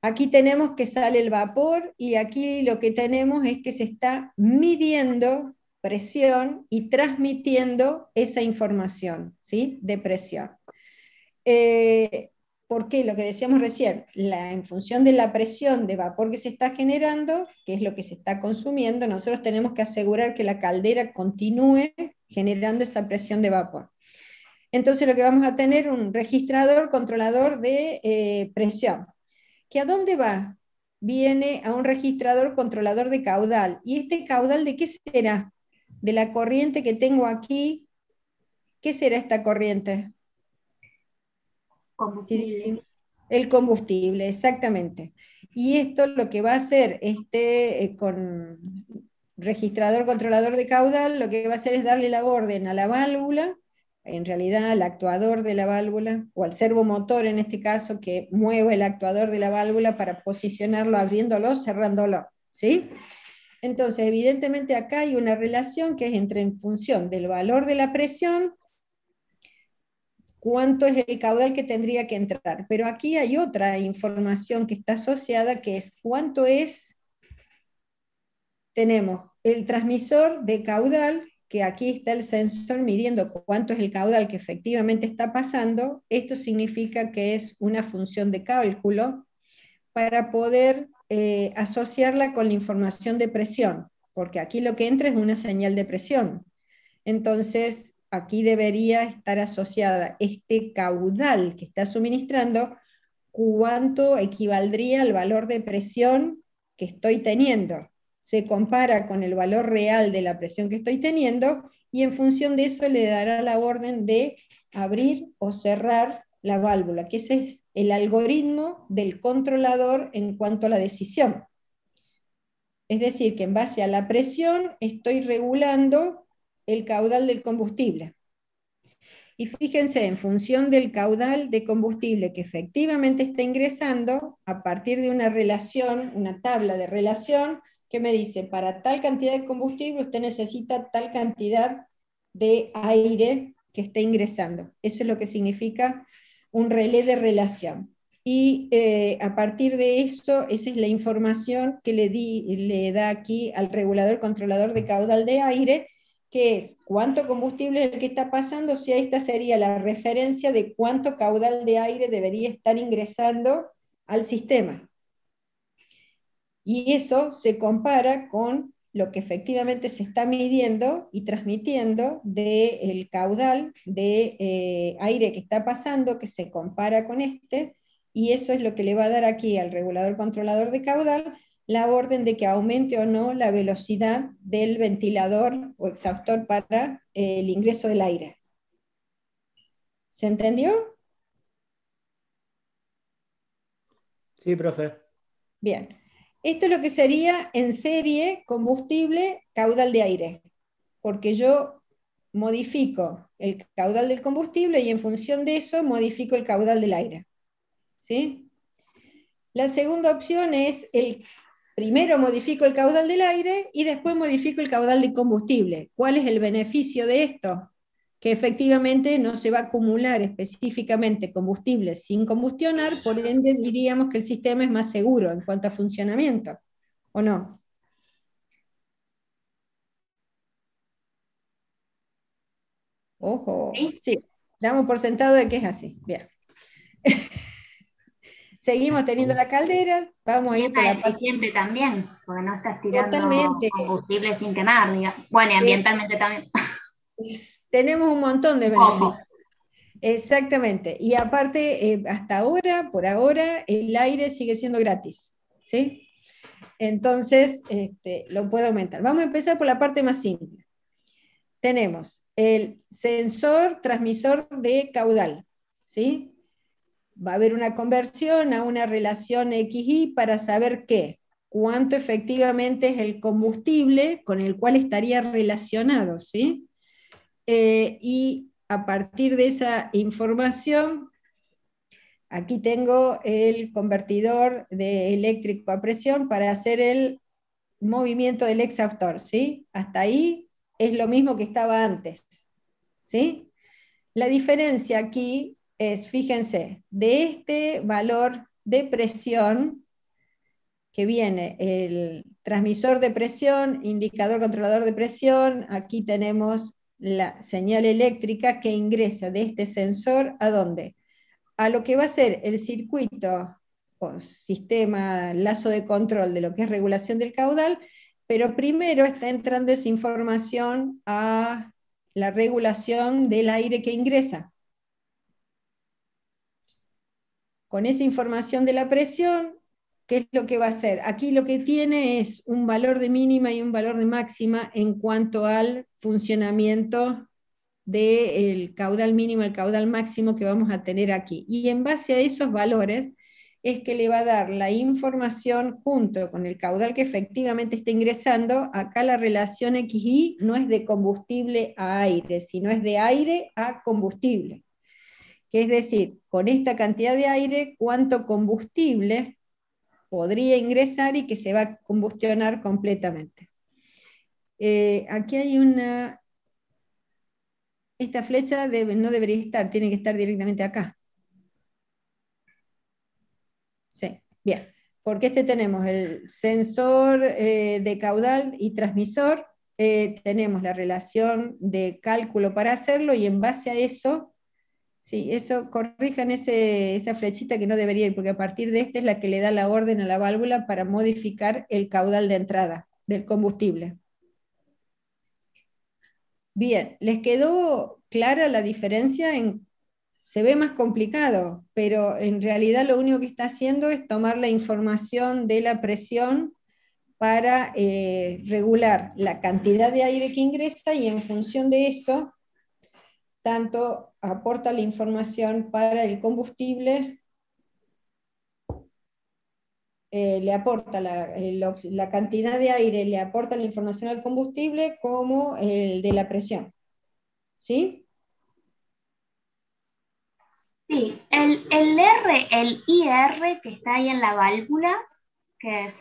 Speaker 2: Aquí tenemos que sale el vapor y aquí lo que tenemos es que se está midiendo presión y transmitiendo esa información, ¿sí? De presión. ¿Por qué? Lo que decíamos recién, en función de la presión de vapor que se está generando, que es lo que se está consumiendo, nosotros tenemos que asegurar que la caldera continúe generando esa presión de vapor. Entonces lo que vamos a tener un registrador, controlador de presión. ¿Que a dónde va? Viene a un registrador controlador de caudal. ¿Y este caudal de qué será? De la corriente que tengo aquí. ¿Qué será esta corriente?
Speaker 5: Combustible.
Speaker 2: El combustible, exactamente. Y esto lo que va a hacer con registrador controlador de caudal, lo que va a hacer es darle la orden a la válvula, en realidad al actuador de la válvula, o al servomotor en este caso, que mueve el actuador de la válvula para posicionarlo abriéndolo, cerrándolo, ¿sí? Entonces, evidentemente acá hay una relación que es en función del valor de la presión, cuánto es el caudal que tendría que entrar. Pero aquí hay otra información que está asociada, que es cuánto es, tenemos el transmisor de caudal, que aquí está el sensor midiendo cuánto es el caudal que efectivamente está pasando. Esto significa que es una función de cálculo para poder asociarla con la información de presión, porque aquí lo que entra es una señal de presión. Entonces, aquí debería estar asociada este caudal que está suministrando, cuánto equivaldría al valor de presión que estoy teniendo. Se compara con el valor real de la presión que estoy teniendo y en función de eso le dará la orden de abrir o cerrar la válvula, que ese es el algoritmo del controlador en cuanto a la decisión. Es decir, que en base a la presión estoy regulando el caudal del combustible. Y fíjense, en función del caudal de combustible que efectivamente está ingresando, a partir de una relación, una tabla de relación, que me dice, para tal cantidad de combustible usted necesita tal cantidad de aire que esté ingresando. Eso es lo que significa un relé de relación. Y a partir de eso, esa es la información que le da aquí al regulador controlador de caudal de aire, que es cuánto combustible es el que está pasando, o sea, esta sería la referencia de cuánto caudal de aire debería estar ingresando al sistema. Y eso se compara con lo que efectivamente se está midiendo y transmitiendo del caudal de aire que está pasando, que se compara con este, y eso es lo que le va a dar aquí al regulador controlador de caudal la orden de que aumente o no la velocidad del ventilador o exhaustor para el ingreso del aire. ¿Se entendió?
Speaker 3: Sí, profe.
Speaker 2: Bien. Esto es lo que sería en serie combustible, caudal de aire, porque yo modifico el caudal del combustible y en función de eso modifico el caudal del aire. ¿Sí? La segunda opción es primero modifico el caudal del aire y después modifico el caudal de combustible. ¿Cuál es el beneficio de esto? Que efectivamente no se va a acumular específicamente combustible sin combustionar, por ende diríamos que el sistema es más seguro en cuanto a funcionamiento, ¿o no? Ojo, sí, damos por sentado de que es así. Bien. Seguimos teniendo la caldera, vamos a ir por la parte...
Speaker 5: eficiente también, porque no estás tirando
Speaker 2: Totalmente.
Speaker 5: combustible sin quemar, digamos. Bueno, y ambientalmente también.
Speaker 2: Tenemos un montón de beneficios.
Speaker 5: Ojo.
Speaker 2: Exactamente. Y aparte, hasta ahora, por ahora, el aire sigue siendo gratis. ¿Sí? Entonces, lo puedo aumentar. Vamos a empezar por la parte más simple. Tenemos el sensor transmisor de caudal. ¿Sí? Va a haber una conversión a una relación XY para saber cuánto efectivamente es el combustible con el cual estaría relacionado. ¿Sí? Y a partir de esa información, aquí tengo el convertidor de eléctrico a presión para hacer el movimiento del exhaustor, ¿sí? Hasta ahí es lo mismo que estaba antes, ¿sí? La diferencia aquí es, fíjense, de este valor de presión que viene el transmisor de presión, indicador controlador de presión, aquí tenemos la señal eléctrica que ingresa de este sensor, ¿a dónde? A lo que va a ser el circuito o sistema, lazo de control de lo que es regulación del caudal, pero primero está entrando esa información a la regulación del aire que ingresa. Con esa información de la presión, ¿qué es lo que va a hacer? Aquí lo que tiene es un valor de mínima y un valor de máxima en cuanto al funcionamiento del caudal mínimo al caudal máximo que vamos a tener aquí. Y en base a esos valores es que le va a dar la información junto con el caudal que efectivamente está ingresando. Acá la relación XY no es de combustible a aire, sino es de aire a combustible. Que es decir, con esta cantidad de aire, ¿cuánto combustible podría ingresar y que se va a combustionar completamente? Aquí hay una... Esta flecha no debería estar, tiene que estar directamente acá. Sí, bien. Porque tenemos el sensor de caudal y transmisor, tenemos la relación de cálculo para hacerlo y en base a eso, sí, eso, corrijan esa flechita que no debería ir, porque a partir de esta es la que le da la orden a la válvula para modificar el caudal de entrada del combustible. Bien, ¿les quedó clara la diferencia? Se ve más complicado, pero en realidad lo único que está haciendo es tomar la información de la presión para regular la cantidad de aire que ingresa y en función de eso, tanto aporta la información para el combustible, le aporta la cantidad de aire, le aporta la información al combustible como el de la presión. ¿Sí?
Speaker 5: Sí, el IR que está ahí en la válvula, ¿qué es?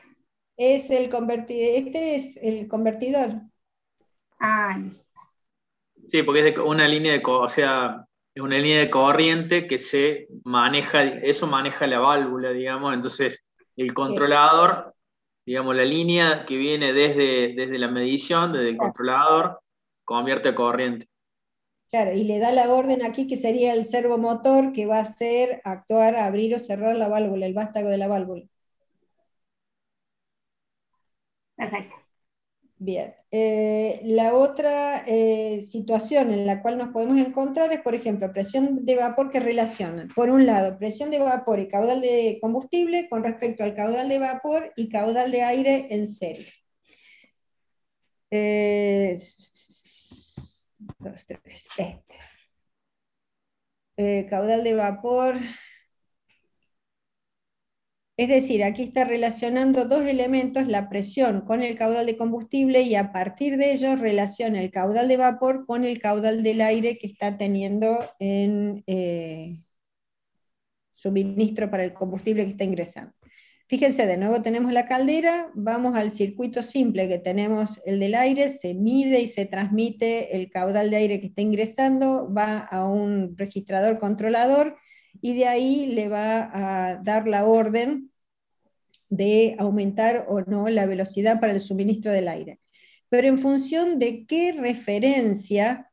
Speaker 2: Este es el convertidor.
Speaker 5: Ah,
Speaker 1: Sí, porque es una línea es una línea de corriente que se maneja, eso maneja la válvula, digamos, entonces el controlador, digamos, la línea que viene desde la medición, desde el controlador, convierte a corriente.
Speaker 2: Claro, y le da la orden aquí que sería el servomotor que va a hacer actuar, abrir o cerrar la válvula, el vástago de la válvula.
Speaker 5: Perfecto.
Speaker 2: Bien. La otra situación en la cual nos podemos encontrar es, por ejemplo, presión de vapor que relacionan, por un lado, presión de vapor y caudal de combustible con respecto al caudal de vapor y caudal de aire en serie. Dos, tres, caudal de vapor. Es decir, aquí está relacionando dos elementos, la presión con el caudal de combustible, y a partir de ello relaciona el caudal de vapor con el caudal del aire que está teniendo en suministro para el combustible que está ingresando. Fíjense, de nuevo tenemos la caldera, vamos al circuito simple que tenemos el del aire, se mide y se transmite el caudal de aire que está ingresando, va a un registrador controlador, y de ahí le va a dar la orden de aumentar o no la velocidad para el suministro del aire. Pero en función de qué referencia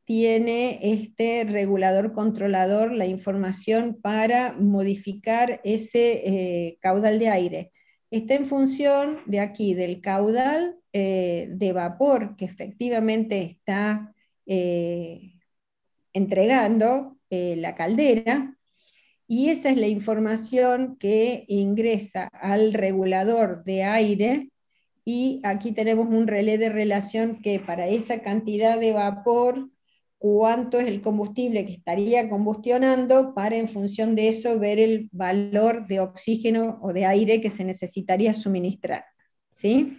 Speaker 2: tiene este regulador controlador la información para modificar ese caudal de aire. Está en función de aquí, del caudal de vapor que efectivamente está entregando la caldera, y esa es la información que ingresa al regulador de aire, y aquí tenemos un relé de relación que para esa cantidad de vapor, cuánto es el combustible que estaría combustionando, para en función de eso ver el valor de oxígeno o de aire que se necesitaría suministrar. ¿Sí?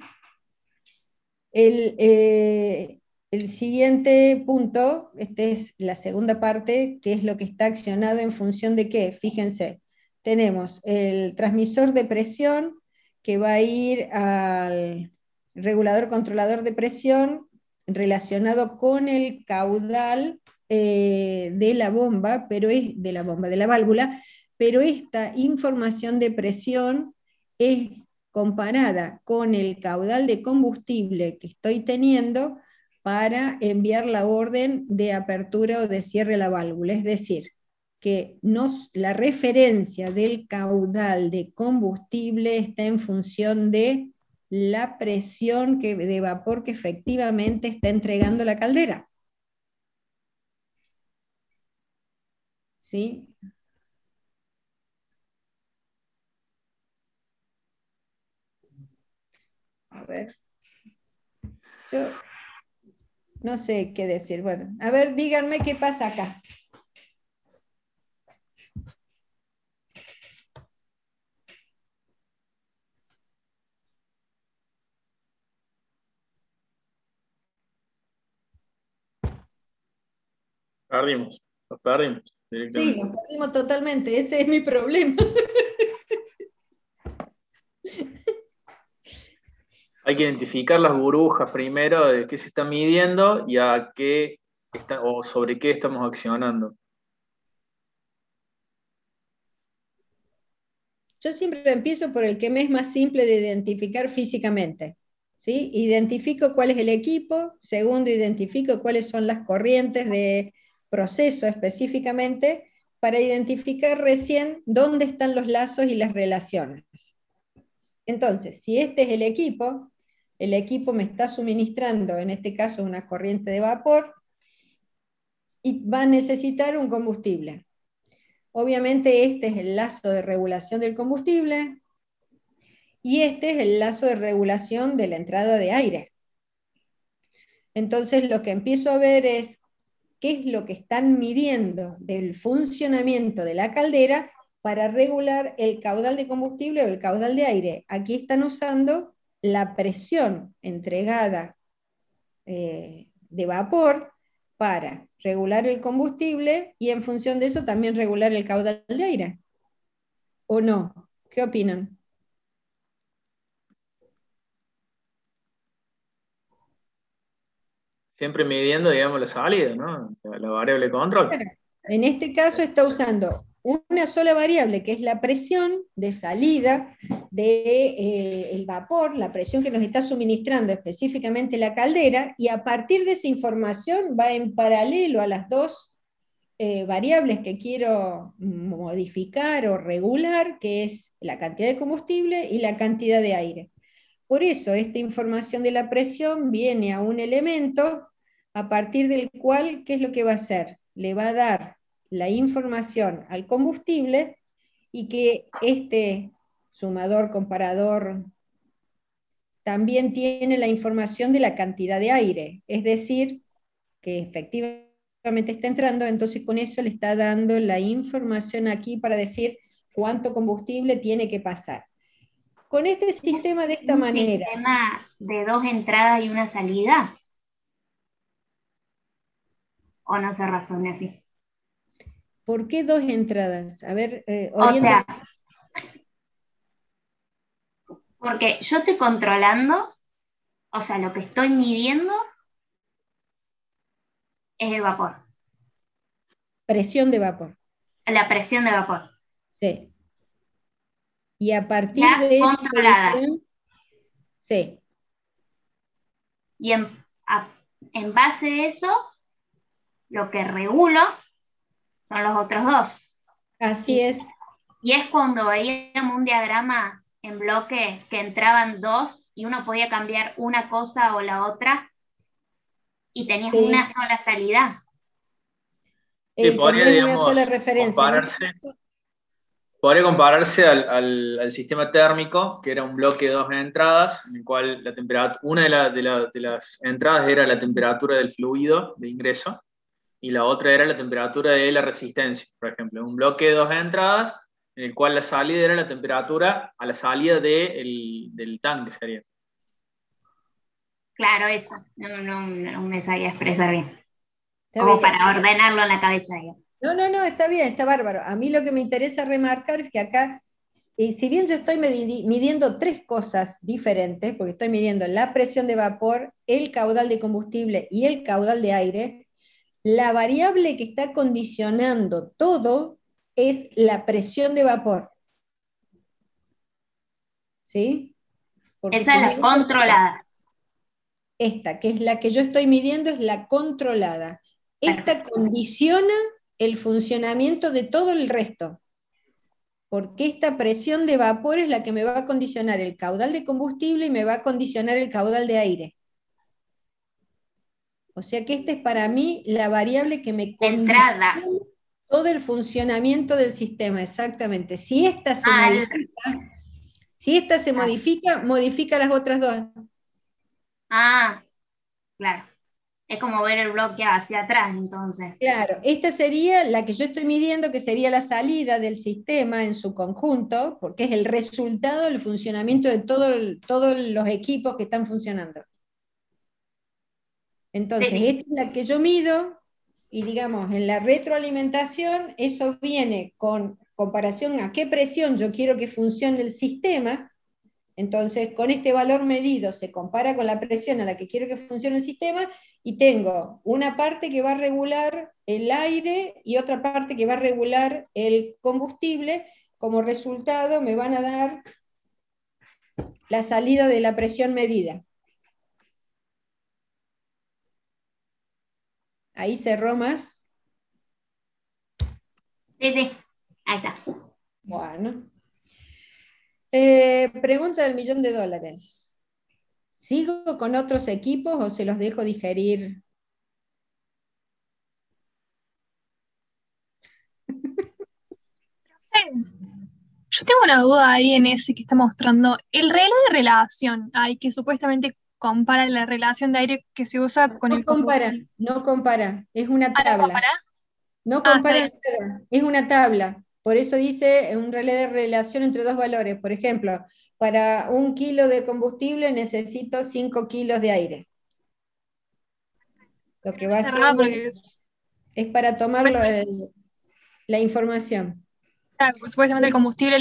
Speaker 2: El siguiente punto, esta es la segunda parte, que es lo que está accionado en función de qué. Fíjense, tenemos el transmisor de presión que va a ir al regulador controlador de presión relacionado con el caudal de la bomba, de la válvula, pero esta información de presión es comparada con el caudal de combustible que estoy teniendo para enviar la orden de apertura o de cierre de la válvula. Es decir, que la referencia del caudal de combustible está en función de la presión de vapor que efectivamente está entregando la caldera. ¿Sí? A ver. Yo no sé qué decir. Bueno, a ver, díganme qué pasa acá.
Speaker 1: Los perdimos
Speaker 2: Sí,
Speaker 1: directamente.
Speaker 2: nos perdimos totalmente, ese es mi problema.
Speaker 1: Hay que identificar las burbujas primero de qué se está midiendo y o sobre qué estamos accionando.
Speaker 2: Yo siempre empiezo por el que me es más simple de identificar físicamente. ¿Sí? Identifico cuál es el equipo, segundo, identifico cuáles son las corrientes de proceso específicamente, para identificar recién dónde están los lazos y las relaciones. Entonces, si este es el equipo me está suministrando, en este caso, una corriente de vapor, y va a necesitar un combustible. Obviamente este es el lazo de regulación del combustible, y este es el lazo de regulación de la entrada de aire. Entonces lo que empiezo a ver es qué es lo que están midiendo del funcionamiento de la caldera para regular el caudal de combustible o el caudal de aire. Aquí están usando la presión entregada de vapor para regular el combustible, y en función de eso también regular el caudal de aire. ¿O no? ¿Qué opinan?
Speaker 1: Siempre midiendo, digamos, la salida, ¿no? La variable de control.
Speaker 2: En este caso está usando una sola variable, que es la presión de salida del vapor, la presión que nos está suministrando específicamente la caldera, y a partir de esa información va en paralelo a las dos variables que quiero modificar o regular, que es la cantidad de combustible y la cantidad de aire. Por eso esta información de la presión viene a un elemento a partir del cual, ¿qué es lo que va a hacer? Le va a dar la información al combustible, y que este sumador, comparador, también tiene la información de la cantidad de aire, es decir, que efectivamente está entrando, entonces con eso le está dando la información aquí para decir cuánto combustible tiene que pasar. Con este sistema de esta manera.
Speaker 5: ¿Un sistema de 2 entradas y una salida? ¿O no se razona así?
Speaker 2: ¿Por qué 2 entradas? A ver,
Speaker 5: O sea, porque yo estoy controlando, o sea, lo que estoy midiendo es el vapor,
Speaker 2: presión de vapor.
Speaker 5: la presión de vapor.
Speaker 2: Sí. Y a partir
Speaker 5: Ya
Speaker 2: de esa
Speaker 5: controlada.
Speaker 2: medición, sí.
Speaker 5: Y en base a eso, lo que regulo son los otros dos.
Speaker 2: Así es.
Speaker 5: Y es cuando veíamos un diagrama en bloque que entraban 2 y uno podía cambiar una cosa o la otra y tenías
Speaker 2: Sí.
Speaker 5: una sola salida.
Speaker 1: Sí, podría,
Speaker 2: Tenés una
Speaker 1: digamos,
Speaker 2: sola referencia.
Speaker 1: podría compararse al sistema térmico, que era un bloque de 2 entradas, en el cual la temperatura, una de las entradas era la temperatura del fluido de ingreso, y la otra era la temperatura de la resistencia, por ejemplo. Un bloque de 2 entradas, en el cual la salida era la temperatura a la salida del tanque, sería.
Speaker 5: Claro, eso. No me sabía expresar bien.
Speaker 2: Está
Speaker 5: Como
Speaker 2: bien.
Speaker 5: para ordenarlo en la cabeza. Digamos.
Speaker 2: No, está bien, está bárbaro. A mí lo que me interesa remarcar es que acá, si bien yo estoy midiendo 3 cosas diferentes, porque estoy midiendo la presión de vapor, el caudal de combustible y el caudal de aire, la variable que está condicionando todo es la presión de vapor. ¿Sí? Porque
Speaker 5: Esa es la controlada.
Speaker 2: Esta, que es la que yo estoy midiendo, es la controlada. Esta condiciona el funcionamiento de todo el resto, porque esta presión de vapor es la que me va a condicionar el caudal de combustible y me va a condicionar el caudal de aire. O sea que esta es para mí la variable que me condiciona todo el funcionamiento del sistema, exactamente. Si esta se modifica, modifica las otras dos.
Speaker 5: Ah, claro. Es como ver el bloque hacia atrás, entonces.
Speaker 2: Claro, esta sería la que yo estoy midiendo, que sería la salida del sistema en su conjunto, porque es el resultado del funcionamiento de todos los equipos que están funcionando. Entonces,
Speaker 5: Sí.
Speaker 2: esta es la que yo mido, y digamos, en la retroalimentación, eso viene con comparación a qué presión yo quiero que funcione el sistema. Entonces, con este valor medido se compara con la presión a la que quiero que funcione el sistema, y tengo una parte que va a regular el aire y otra parte que va a regular el combustible. Como resultado me van a dar la salida de la presión medida. Ahí cerró más.
Speaker 5: Sí, ahí está.
Speaker 2: Bueno. Pregunta del $1.000.000. ¿Sigo con otros equipos o se los dejo digerir?
Speaker 6: Yo tengo una duda ahí en ese que está mostrando. El relé de relación, ahí que supuestamente compara la relación de aire que se usa con el combustible.
Speaker 2: No compara, es una
Speaker 6: ¿Ah, no
Speaker 2: tabla.
Speaker 6: compara?
Speaker 2: No
Speaker 6: Ah,
Speaker 2: compara
Speaker 6: está
Speaker 2: nada, es una tabla. Por eso dice un relé de relación entre dos valores. Por ejemplo, para 1 kilo de combustible necesito 5 kilos de aire. Lo que va haciendo es para tomar la información.
Speaker 6: Claro, pues supuestamente el combustible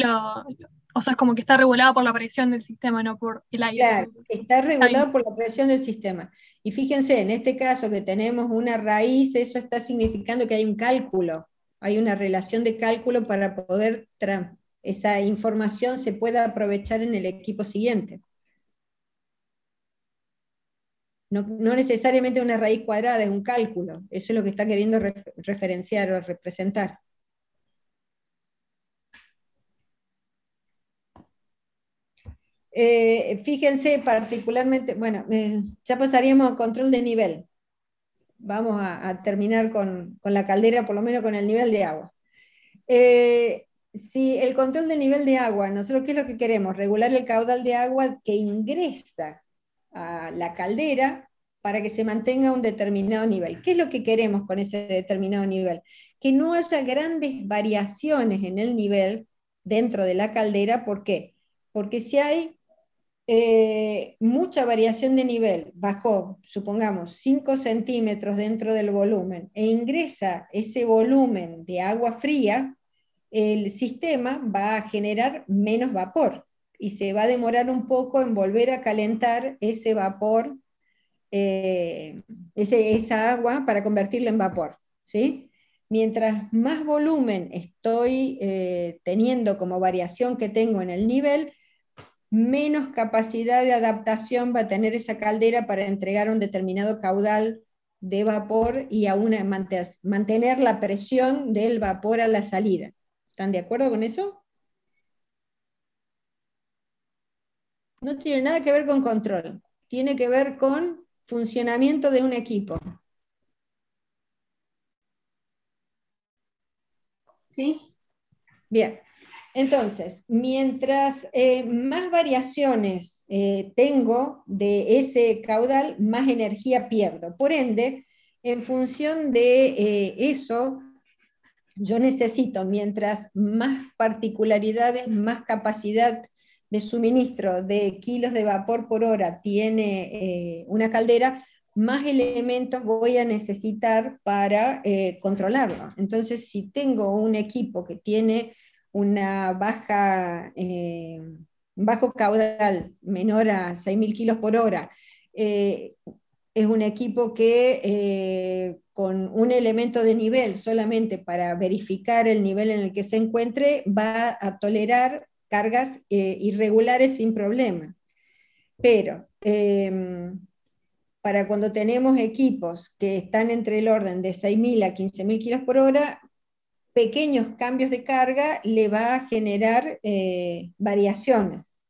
Speaker 6: o sea, es como que está regulado por la presión del sistema, no por el aire.
Speaker 2: Claro, está regulado por la presión del sistema. Y fíjense, en este caso que tenemos una raíz, eso está significando que hay un cálculo, hay una relación de cálculo para poder esa información se pueda aprovechar en el equipo siguiente. No necesariamente una raíz cuadrada, es un cálculo. Eso es lo que está queriendo referenciar o representar. Fíjense particularmente, bueno, ya pasaríamos a control de nivel. Vamos a terminar con la caldera, por lo menos con el nivel de agua. Si el control de nivel de agua, nosotros ¿qué es lo que queremos? Regular el caudal de agua que ingresa a la caldera para que se mantenga un determinado nivel. ¿Qué es lo que queremos con ese determinado nivel? Que no haya grandes variaciones en el nivel dentro de la caldera. ¿Por qué? Porque si hay mucha variación de nivel, bajó, supongamos, 5 centímetros dentro del volumen, e ingresa ese volumen de agua fría, el sistema va a generar menos vapor y se va a demorar un poco en volver a calentar ese vapor, esa agua para convertirla en vapor, ¿sí? Mientras más volumen estoy teniendo como variación que tengo en el nivel, menos capacidad de adaptación va a tener esa caldera para entregar un determinado caudal de vapor y aún mantener la presión del vapor a la salida. ¿Están de acuerdo con eso? No tiene nada que ver con control, tiene que ver con funcionamiento de un equipo.
Speaker 5: ¿Sí?
Speaker 2: Bien, entonces, mientras más variaciones tengo de ese caudal, más energía pierdo. Por ende, en función de eso, yo necesito, mientras más particularidades, más capacidad de suministro de kilos de vapor por hora tiene una caldera, más elementos voy a necesitar para controlarlo. Entonces, si tengo un equipo que tiene una bajo caudal menor a 6.000 kilos por hora, es un equipo que con un elemento de nivel solamente para verificar el nivel en el que se encuentre va a tolerar cargas irregulares sin problema. Pero para cuando tenemos equipos que están entre el orden de 6.000 a 15.000 kilos por hora, pequeños cambios de carga le va a generar variaciones.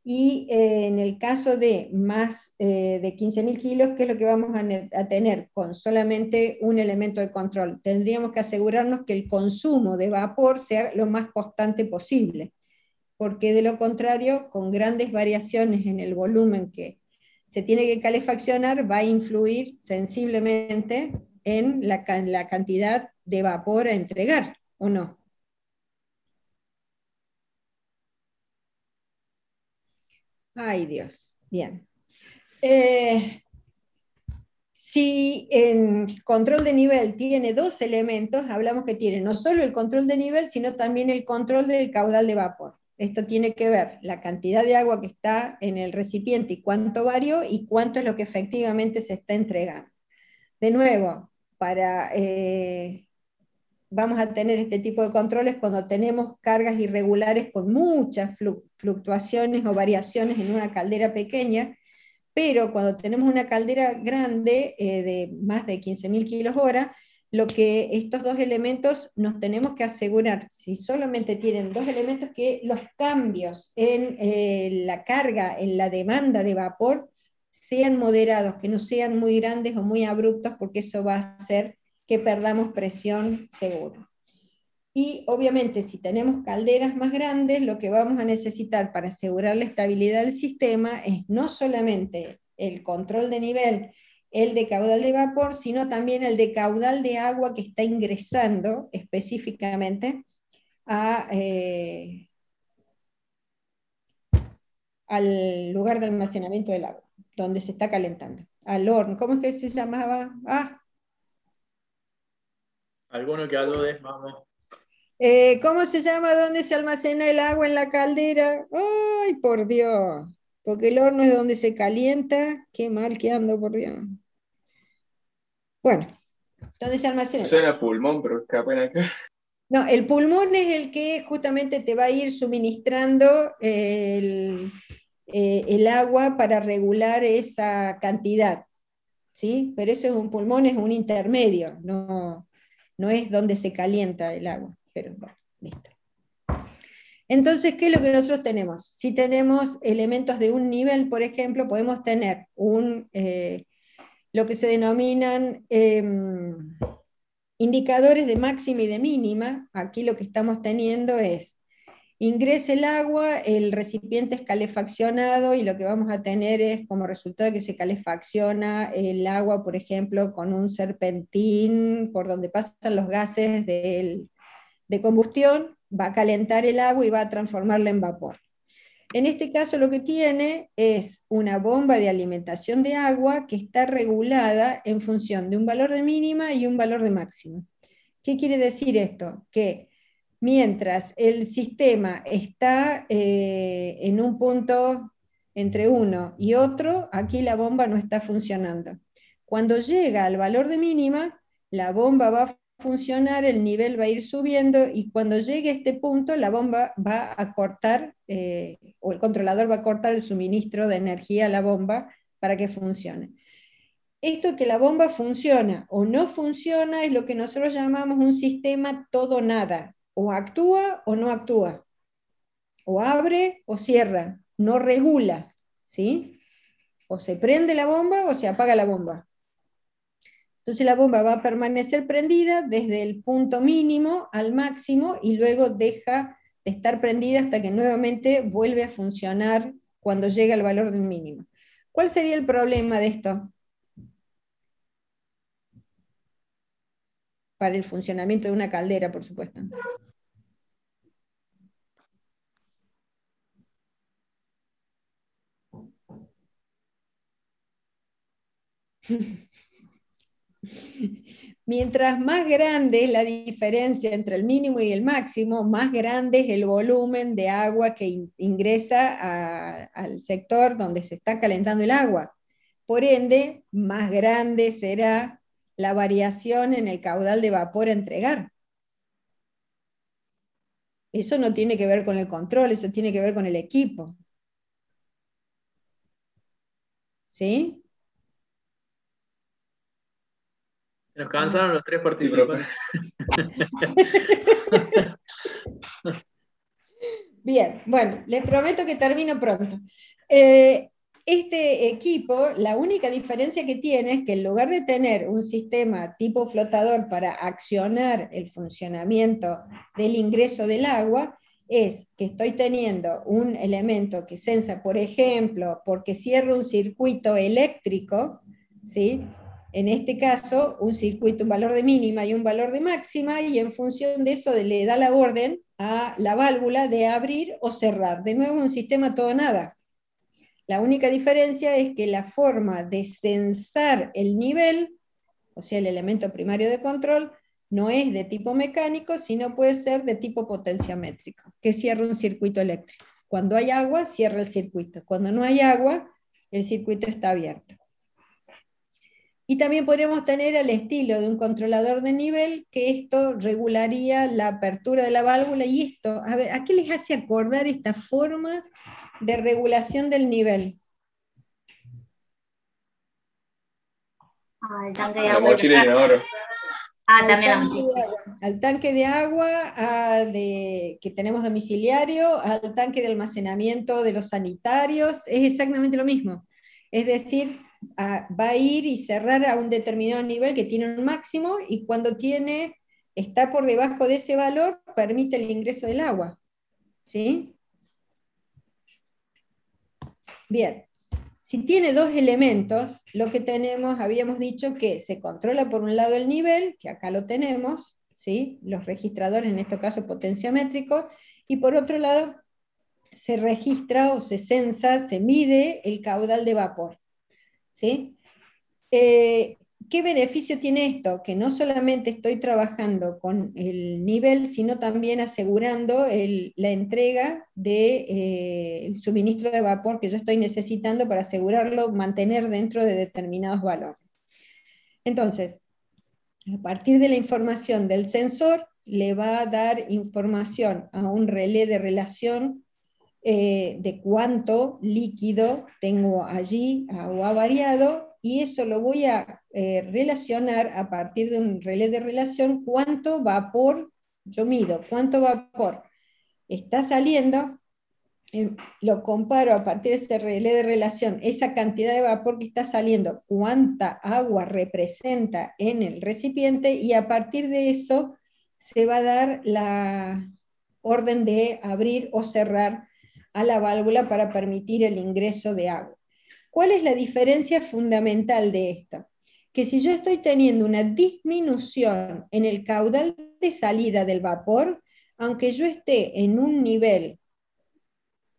Speaker 2: Y en el caso de más de 15.000 kilos, ¿qué es lo que vamos a tener con solamente un elemento de control? Tendríamos que asegurarnos que el consumo de vapor sea lo más constante posible, porque de lo contrario, con grandes variaciones en el volumen que se tiene que calefaccionar, va a influir sensiblemente en la cantidad de vapor a entregar, ¿o no? Ay, Dios, bien. Si en control de nivel tiene dos elementos, hablamos que tiene no solo el control de nivel, sino también el control del caudal de vapor. Esto tiene que ver la cantidad de agua que está en el recipiente y cuánto varió y cuánto es lo que efectivamente se está entregando. De nuevo, vamos a tener este tipo de controles cuando tenemos cargas irregulares con muchas fluctuaciones o variaciones en una caldera pequeña, pero cuando tenemos una caldera grande de más de 15.000 kilos hora, lo que estos dos elementos nos tenemos que asegurar, si solamente tienen dos elementos, que los cambios en la carga, en la demanda de vapor, sean moderados, que no sean muy grandes o muy abruptos, porque eso va a hacer que perdamos presión seguro. Y obviamente si tenemos calderas más grandes, lo que vamos a necesitar para asegurar la estabilidad del sistema es no solamente el control de nivel, el de caudal de vapor, sino también el de caudal de agua que está ingresando específicamente al lugar de almacenamiento del agua, donde se está calentando, al horno. ¿Cómo es que se llamaba?
Speaker 1: Alguno que algo de más.
Speaker 2: ¿Cómo se llama donde se almacena el agua en la caldera? ¡Ay, por Dios! Porque el horno es donde se calienta. Qué mal que ando, por Dios. Bueno, ¿dónde se almacena?
Speaker 7: Suena pulmón, pero escapen acá.
Speaker 2: No, el pulmón es el que justamente te va a ir suministrando el agua para regular esa cantidad, ¿sí? Pero eso es un pulmón, es un intermedio, no es donde se calienta el agua. Pero bueno, listo. Entonces, ¿qué es lo que nosotros tenemos? Si tenemos elementos de un nivel, por ejemplo, podemos tener lo que se denominan indicadores de máxima y de mínima. Aquí lo que estamos teniendo es, ingresa el agua, el recipiente es calefaccionado y lo que vamos a tener es como resultado de que se calefacciona el agua, por ejemplo, con un serpentín por donde pasan los gases de combustión, va a calentar el agua y va a transformarla en vapor. En este caso lo que tiene es una bomba de alimentación de agua que está regulada en función de un valor de mínima y un valor de máxima. ¿Qué quiere decir esto? Que mientras el sistema está en un punto entre uno y otro, aquí la bomba no está funcionando. Cuando llega al valor de mínima, la bomba va a funcionar, el nivel va a ir subiendo y cuando llegue a este punto la bomba va a cortar, o el controlador va a cortar el suministro de energía a la bomba para que funcione. Esto que la bomba funciona o no funciona es lo que nosotros llamamos un sistema todo nada, o actúa o no actúa, o abre o cierra, no regula, ¿sí? O se prende la bomba o se apaga la bomba. Entonces la bomba va a permanecer prendida desde el punto mínimo al máximo y luego deja de estar prendida hasta que nuevamente vuelve a funcionar cuando llega al valor del mínimo. ¿Cuál sería el problema de esto? Para el funcionamiento de una caldera, por supuesto. Mientras más grande es la diferencia entre el mínimo y el máximo, más grande es el volumen de agua que ingresa al sector donde se está calentando el agua. Por ende, más grande será la variación en el caudal de vapor a entregar. Eso no tiene que ver con el control, eso tiene que ver con el equipo. ¿Sí?
Speaker 1: Nos cansaron los tres participantes.
Speaker 2: Bien, bueno, les prometo que termino pronto. Este equipo, la única diferencia que tiene es que en lugar de tener un sistema tipo flotador para accionar el funcionamiento del ingreso del agua, es que estoy teniendo un elemento que sensa, por ejemplo, porque cierro un circuito eléctrico, ¿sí? En este caso, un circuito, un valor de mínima y un valor de máxima, y en función de eso le da la orden a la válvula de abrir o cerrar. De nuevo, un sistema todo nada. La única diferencia es que la forma de censar el nivel, o sea, el elemento primario de control, no es de tipo mecánico, sino puede ser de tipo potenciométrico, que cierra un circuito eléctrico. Cuando hay agua, cierra el circuito. Cuando no hay agua, el circuito está abierto. Y también podríamos tener el estilo de un controlador de nivel, que esto regularía la apertura de la válvula, y esto, a ver, ¿a qué les hace acordar esta forma de regulación del nivel?
Speaker 5: Al tanque de
Speaker 1: La
Speaker 5: agua.
Speaker 1: mochila de oro.
Speaker 5: También la mochila.
Speaker 2: Al tanque de agua que tenemos domiciliario, al tanque de almacenamiento de los sanitarios, es exactamente lo mismo. Es decir, va a ir y cerrar a un determinado nivel que tiene un máximo, y cuando está por debajo de ese valor, permite el ingreso del agua. ¿Sí? Bien. Si tiene dos elementos, lo que tenemos, habíamos dicho que se controla por un lado el nivel, que acá lo tenemos, ¿sí? Los registradores, en este caso potenciométricos, y por otro lado se registra o se censa, se mide el caudal de vapor. ¿Sí? ¿Qué beneficio tiene esto? Que no solamente estoy trabajando con el nivel, sino también asegurando la entrega del suministro de vapor que yo estoy necesitando para asegurarlo, mantener dentro de determinados valores. Entonces, a partir de la información del sensor, le va a dar información a un relé de relación de cuánto líquido tengo allí, agua variado, y eso lo voy a relacionar a partir de un relé de relación, cuánto vapor, yo mido, cuánto vapor está saliendo, lo comparo a partir de ese relé de relación, esa cantidad de vapor que está saliendo, cuánta agua representa en el recipiente, y a partir de eso se va a dar la orden de abrir o cerrar a la válvula para permitir el ingreso de agua. ¿Cuál es la diferencia fundamental de esto? Que si yo estoy teniendo una disminución en el caudal de salida del vapor, aunque yo esté en un nivel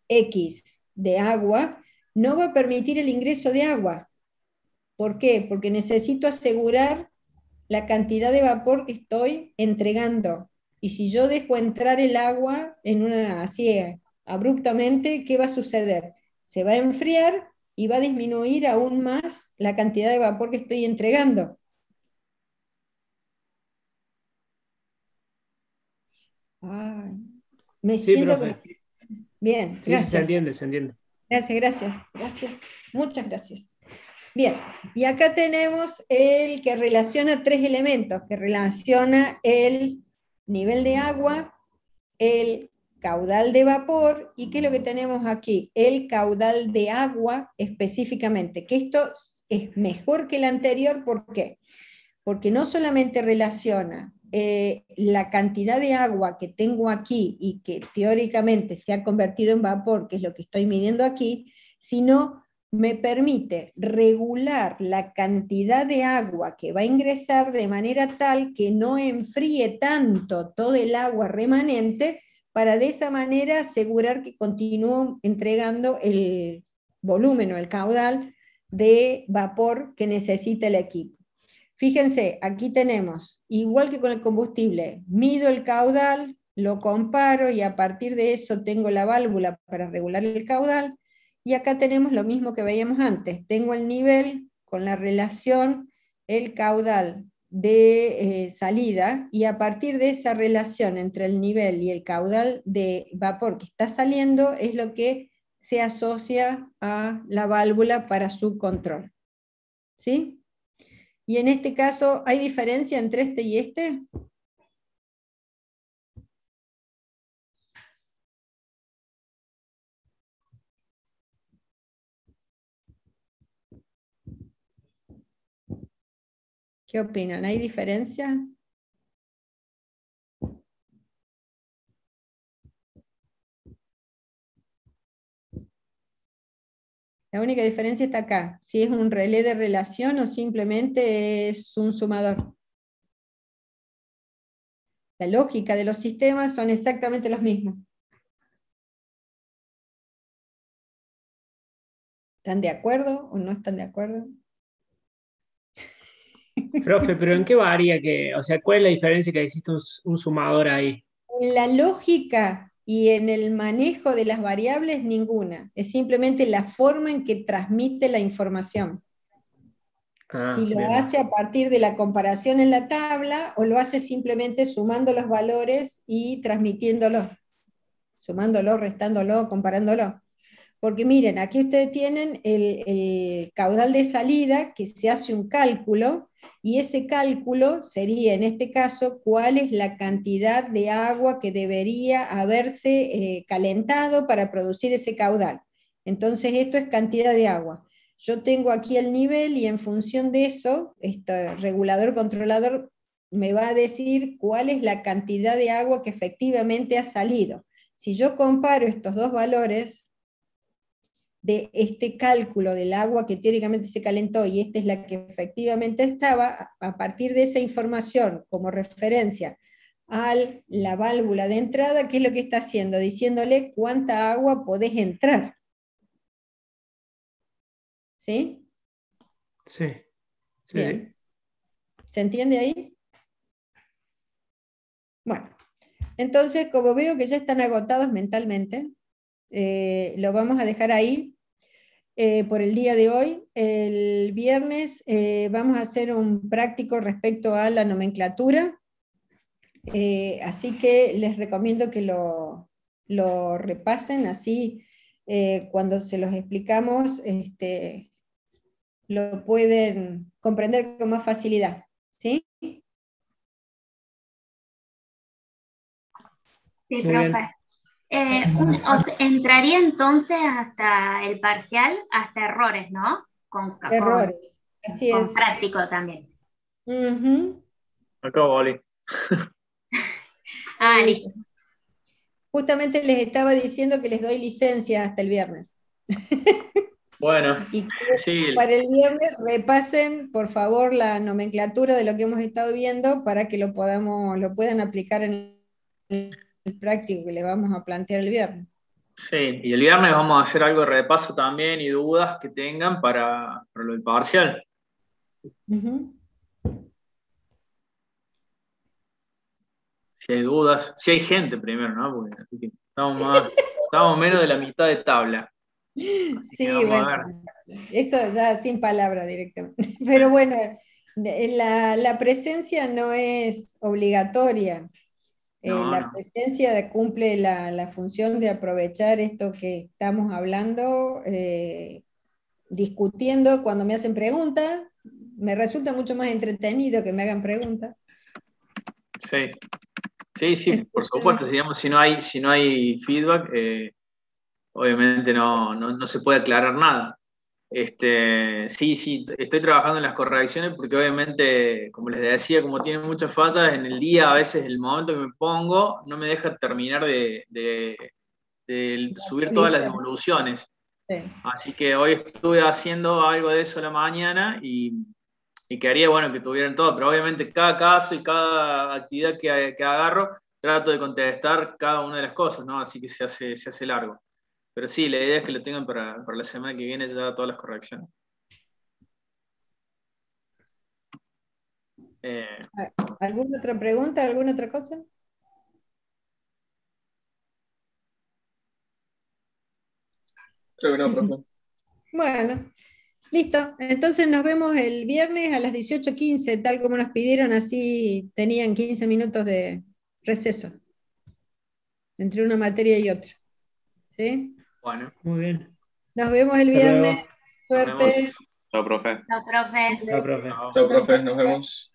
Speaker 2: X de agua, no va a permitir el ingreso de agua. ¿Por qué? Porque necesito asegurar la cantidad de vapor que estoy entregando. Y si yo dejo entrar el agua en una así abruptamente, ¿qué va a suceder? Se va a enfriar y va a disminuir aún más la cantidad de vapor que estoy entregando. Ay, me
Speaker 3: Sí,
Speaker 2: siento
Speaker 3: profe.
Speaker 2: bien,
Speaker 3: Sí,
Speaker 2: gracias.
Speaker 3: se entiende, se entiende.
Speaker 2: Gracias, muchas gracias. Bien, y acá tenemos el que relaciona tres elementos, que relaciona el nivel de agua, el caudal de vapor, y ¿qué es lo que tenemos aquí? El caudal de agua específicamente, que esto es mejor que el anterior, ¿por qué? Porque no solamente relaciona la cantidad de agua que tengo aquí y que teóricamente se ha convertido en vapor, que es lo que estoy midiendo aquí, sino me permite regular la cantidad de agua que va a ingresar de manera tal que no enfríe tanto todo el agua remanente, para de esa manera asegurar que continúo entregando el volumen o el caudal de vapor que necesita el equipo. Fíjense, aquí tenemos, igual que con el combustible, mido el caudal, lo comparo y a partir de eso tengo la válvula para regular el caudal, y acá tenemos lo mismo que veíamos antes, tengo el nivel con la relación, el caudal de salida, y a partir de esa relación entre el nivel y el caudal de vapor que está saliendo es lo que se asocia a la válvula para su control. ¿Sí? Y en este caso, ¿hay diferencia entre este y este? ¿Qué opinan? ¿Hay diferencia? La única diferencia está acá, si es un relé de relación o simplemente es un sumador. La lógica de los sistemas son exactamente los mismos. ¿Están de acuerdo o no están de acuerdo?
Speaker 3: Profe, pero ¿en qué varía que, o sea, cuál es la diferencia que existe un sumador ahí?
Speaker 2: En la lógica y en el manejo de las variables, ninguna. Es simplemente la forma en que transmite la información. Si lo
Speaker 3: Bien.
Speaker 2: hace a partir de la comparación en la tabla, o lo hace simplemente sumando los valores y transmitiéndolos. Sumándolo, restándolo, comparándolo. Porque miren, aquí ustedes tienen el caudal de salida, que se hace un cálculo, y ese cálculo sería, en este caso, cuál es la cantidad de agua que debería haberse calentado para producir ese caudal. Entonces esto es cantidad de agua. Yo tengo aquí el nivel y en función de eso, este regulador controlador me va a decir cuál es la cantidad de agua que efectivamente ha salido. Si yo comparo estos dos valores, de este cálculo del agua que teóricamente se calentó y esta es la que efectivamente estaba, a partir de esa información como referencia a la válvula de entrada, ¿qué es lo que está haciendo? Diciéndole cuánta agua podés entrar. ¿Sí?
Speaker 3: Sí.
Speaker 2: Bien. ¿Se entiende ahí? Bueno, entonces como veo que ya están agotados mentalmente, lo vamos a dejar ahí. Por el día de hoy. El viernes vamos a hacer un práctico respecto a la nomenclatura, Así que les recomiendo que lo repasen, así cuando se los explicamos lo pueden comprender con más facilidad. ¿Sí?
Speaker 5: Sí,
Speaker 3: Muy bien.
Speaker 5: profe. Entraría entonces hasta el parcial, hasta errores, ¿no?
Speaker 2: Errores, así
Speaker 5: Con
Speaker 2: es.
Speaker 5: práctico también.
Speaker 2: Ujú.
Speaker 1: Acá, Oli.
Speaker 5: Ah,
Speaker 2: Y
Speaker 5: listo.
Speaker 2: justamente les estaba diciendo que les doy licencia hasta el viernes.
Speaker 1: Bueno,
Speaker 2: Y que
Speaker 1: sí,
Speaker 2: para el viernes repasen, por favor, la nomenclatura de lo que hemos estado viendo para que lo puedan aplicar en el práctico que le vamos a plantear el viernes.
Speaker 1: sí, y el viernes vamos a hacer algo de repaso también y dudas que tengan para lo del parcial.
Speaker 2: Ujú.
Speaker 1: Si hay dudas, si hay gente primero, ¿no? Porque así que estamos menos de la mitad de tabla. Así que
Speaker 2: Sí,
Speaker 1: vamos a
Speaker 2: bueno,
Speaker 1: ver.
Speaker 2: eso ya sin palabra directamente. Pero bueno, la presencia no es obligatoria.
Speaker 1: No,
Speaker 2: La
Speaker 1: no.
Speaker 2: presencia cumple la función de aprovechar esto que estamos hablando, discutiendo cuando me hacen preguntas. Me resulta mucho más entretenido que me hagan preguntas.
Speaker 1: Sí, sí, sí, por supuesto.
Speaker 2: Entonces,
Speaker 1: Digamos, si no hay feedback, obviamente no se puede aclarar nada. Sí, sí, estoy trabajando en las correcciones porque obviamente, como les decía, como tienen muchas fallas en el día, a veces el momento que me pongo no me deja terminar de subir todas las
Speaker 2: lista,
Speaker 1: devoluciones.
Speaker 2: sí.
Speaker 1: Así que hoy estuve haciendo algo de eso a la mañana y quería, bueno, que tuvieran todo, pero obviamente cada caso y cada actividad que agarro, trato de contestar cada una de las cosas, ¿no? Así que se hace largo. Pero sí, la idea es que lo tengan para la semana que viene ya todas las correcciones. Eh,
Speaker 2: ¿Alguna otra pregunta? ¿Alguna otra cosa?
Speaker 7: Creo que no, profe.
Speaker 2: Bueno, listo. Entonces nos vemos el viernes a las 18:15, tal como nos pidieron, así tenían 15 minutos de receso entre una materia y otra. ¿Sí?
Speaker 1: bueno,
Speaker 3: Muy bien.
Speaker 2: Nos vemos el
Speaker 3: Hasta
Speaker 2: viernes.
Speaker 3: luego.
Speaker 1: nos vemos.
Speaker 2: Suerte.
Speaker 7: Chao, profe.
Speaker 5: No, profe.
Speaker 3: Chao, profe.
Speaker 1: Chao.
Speaker 7: Chao, profe. Nos vemos.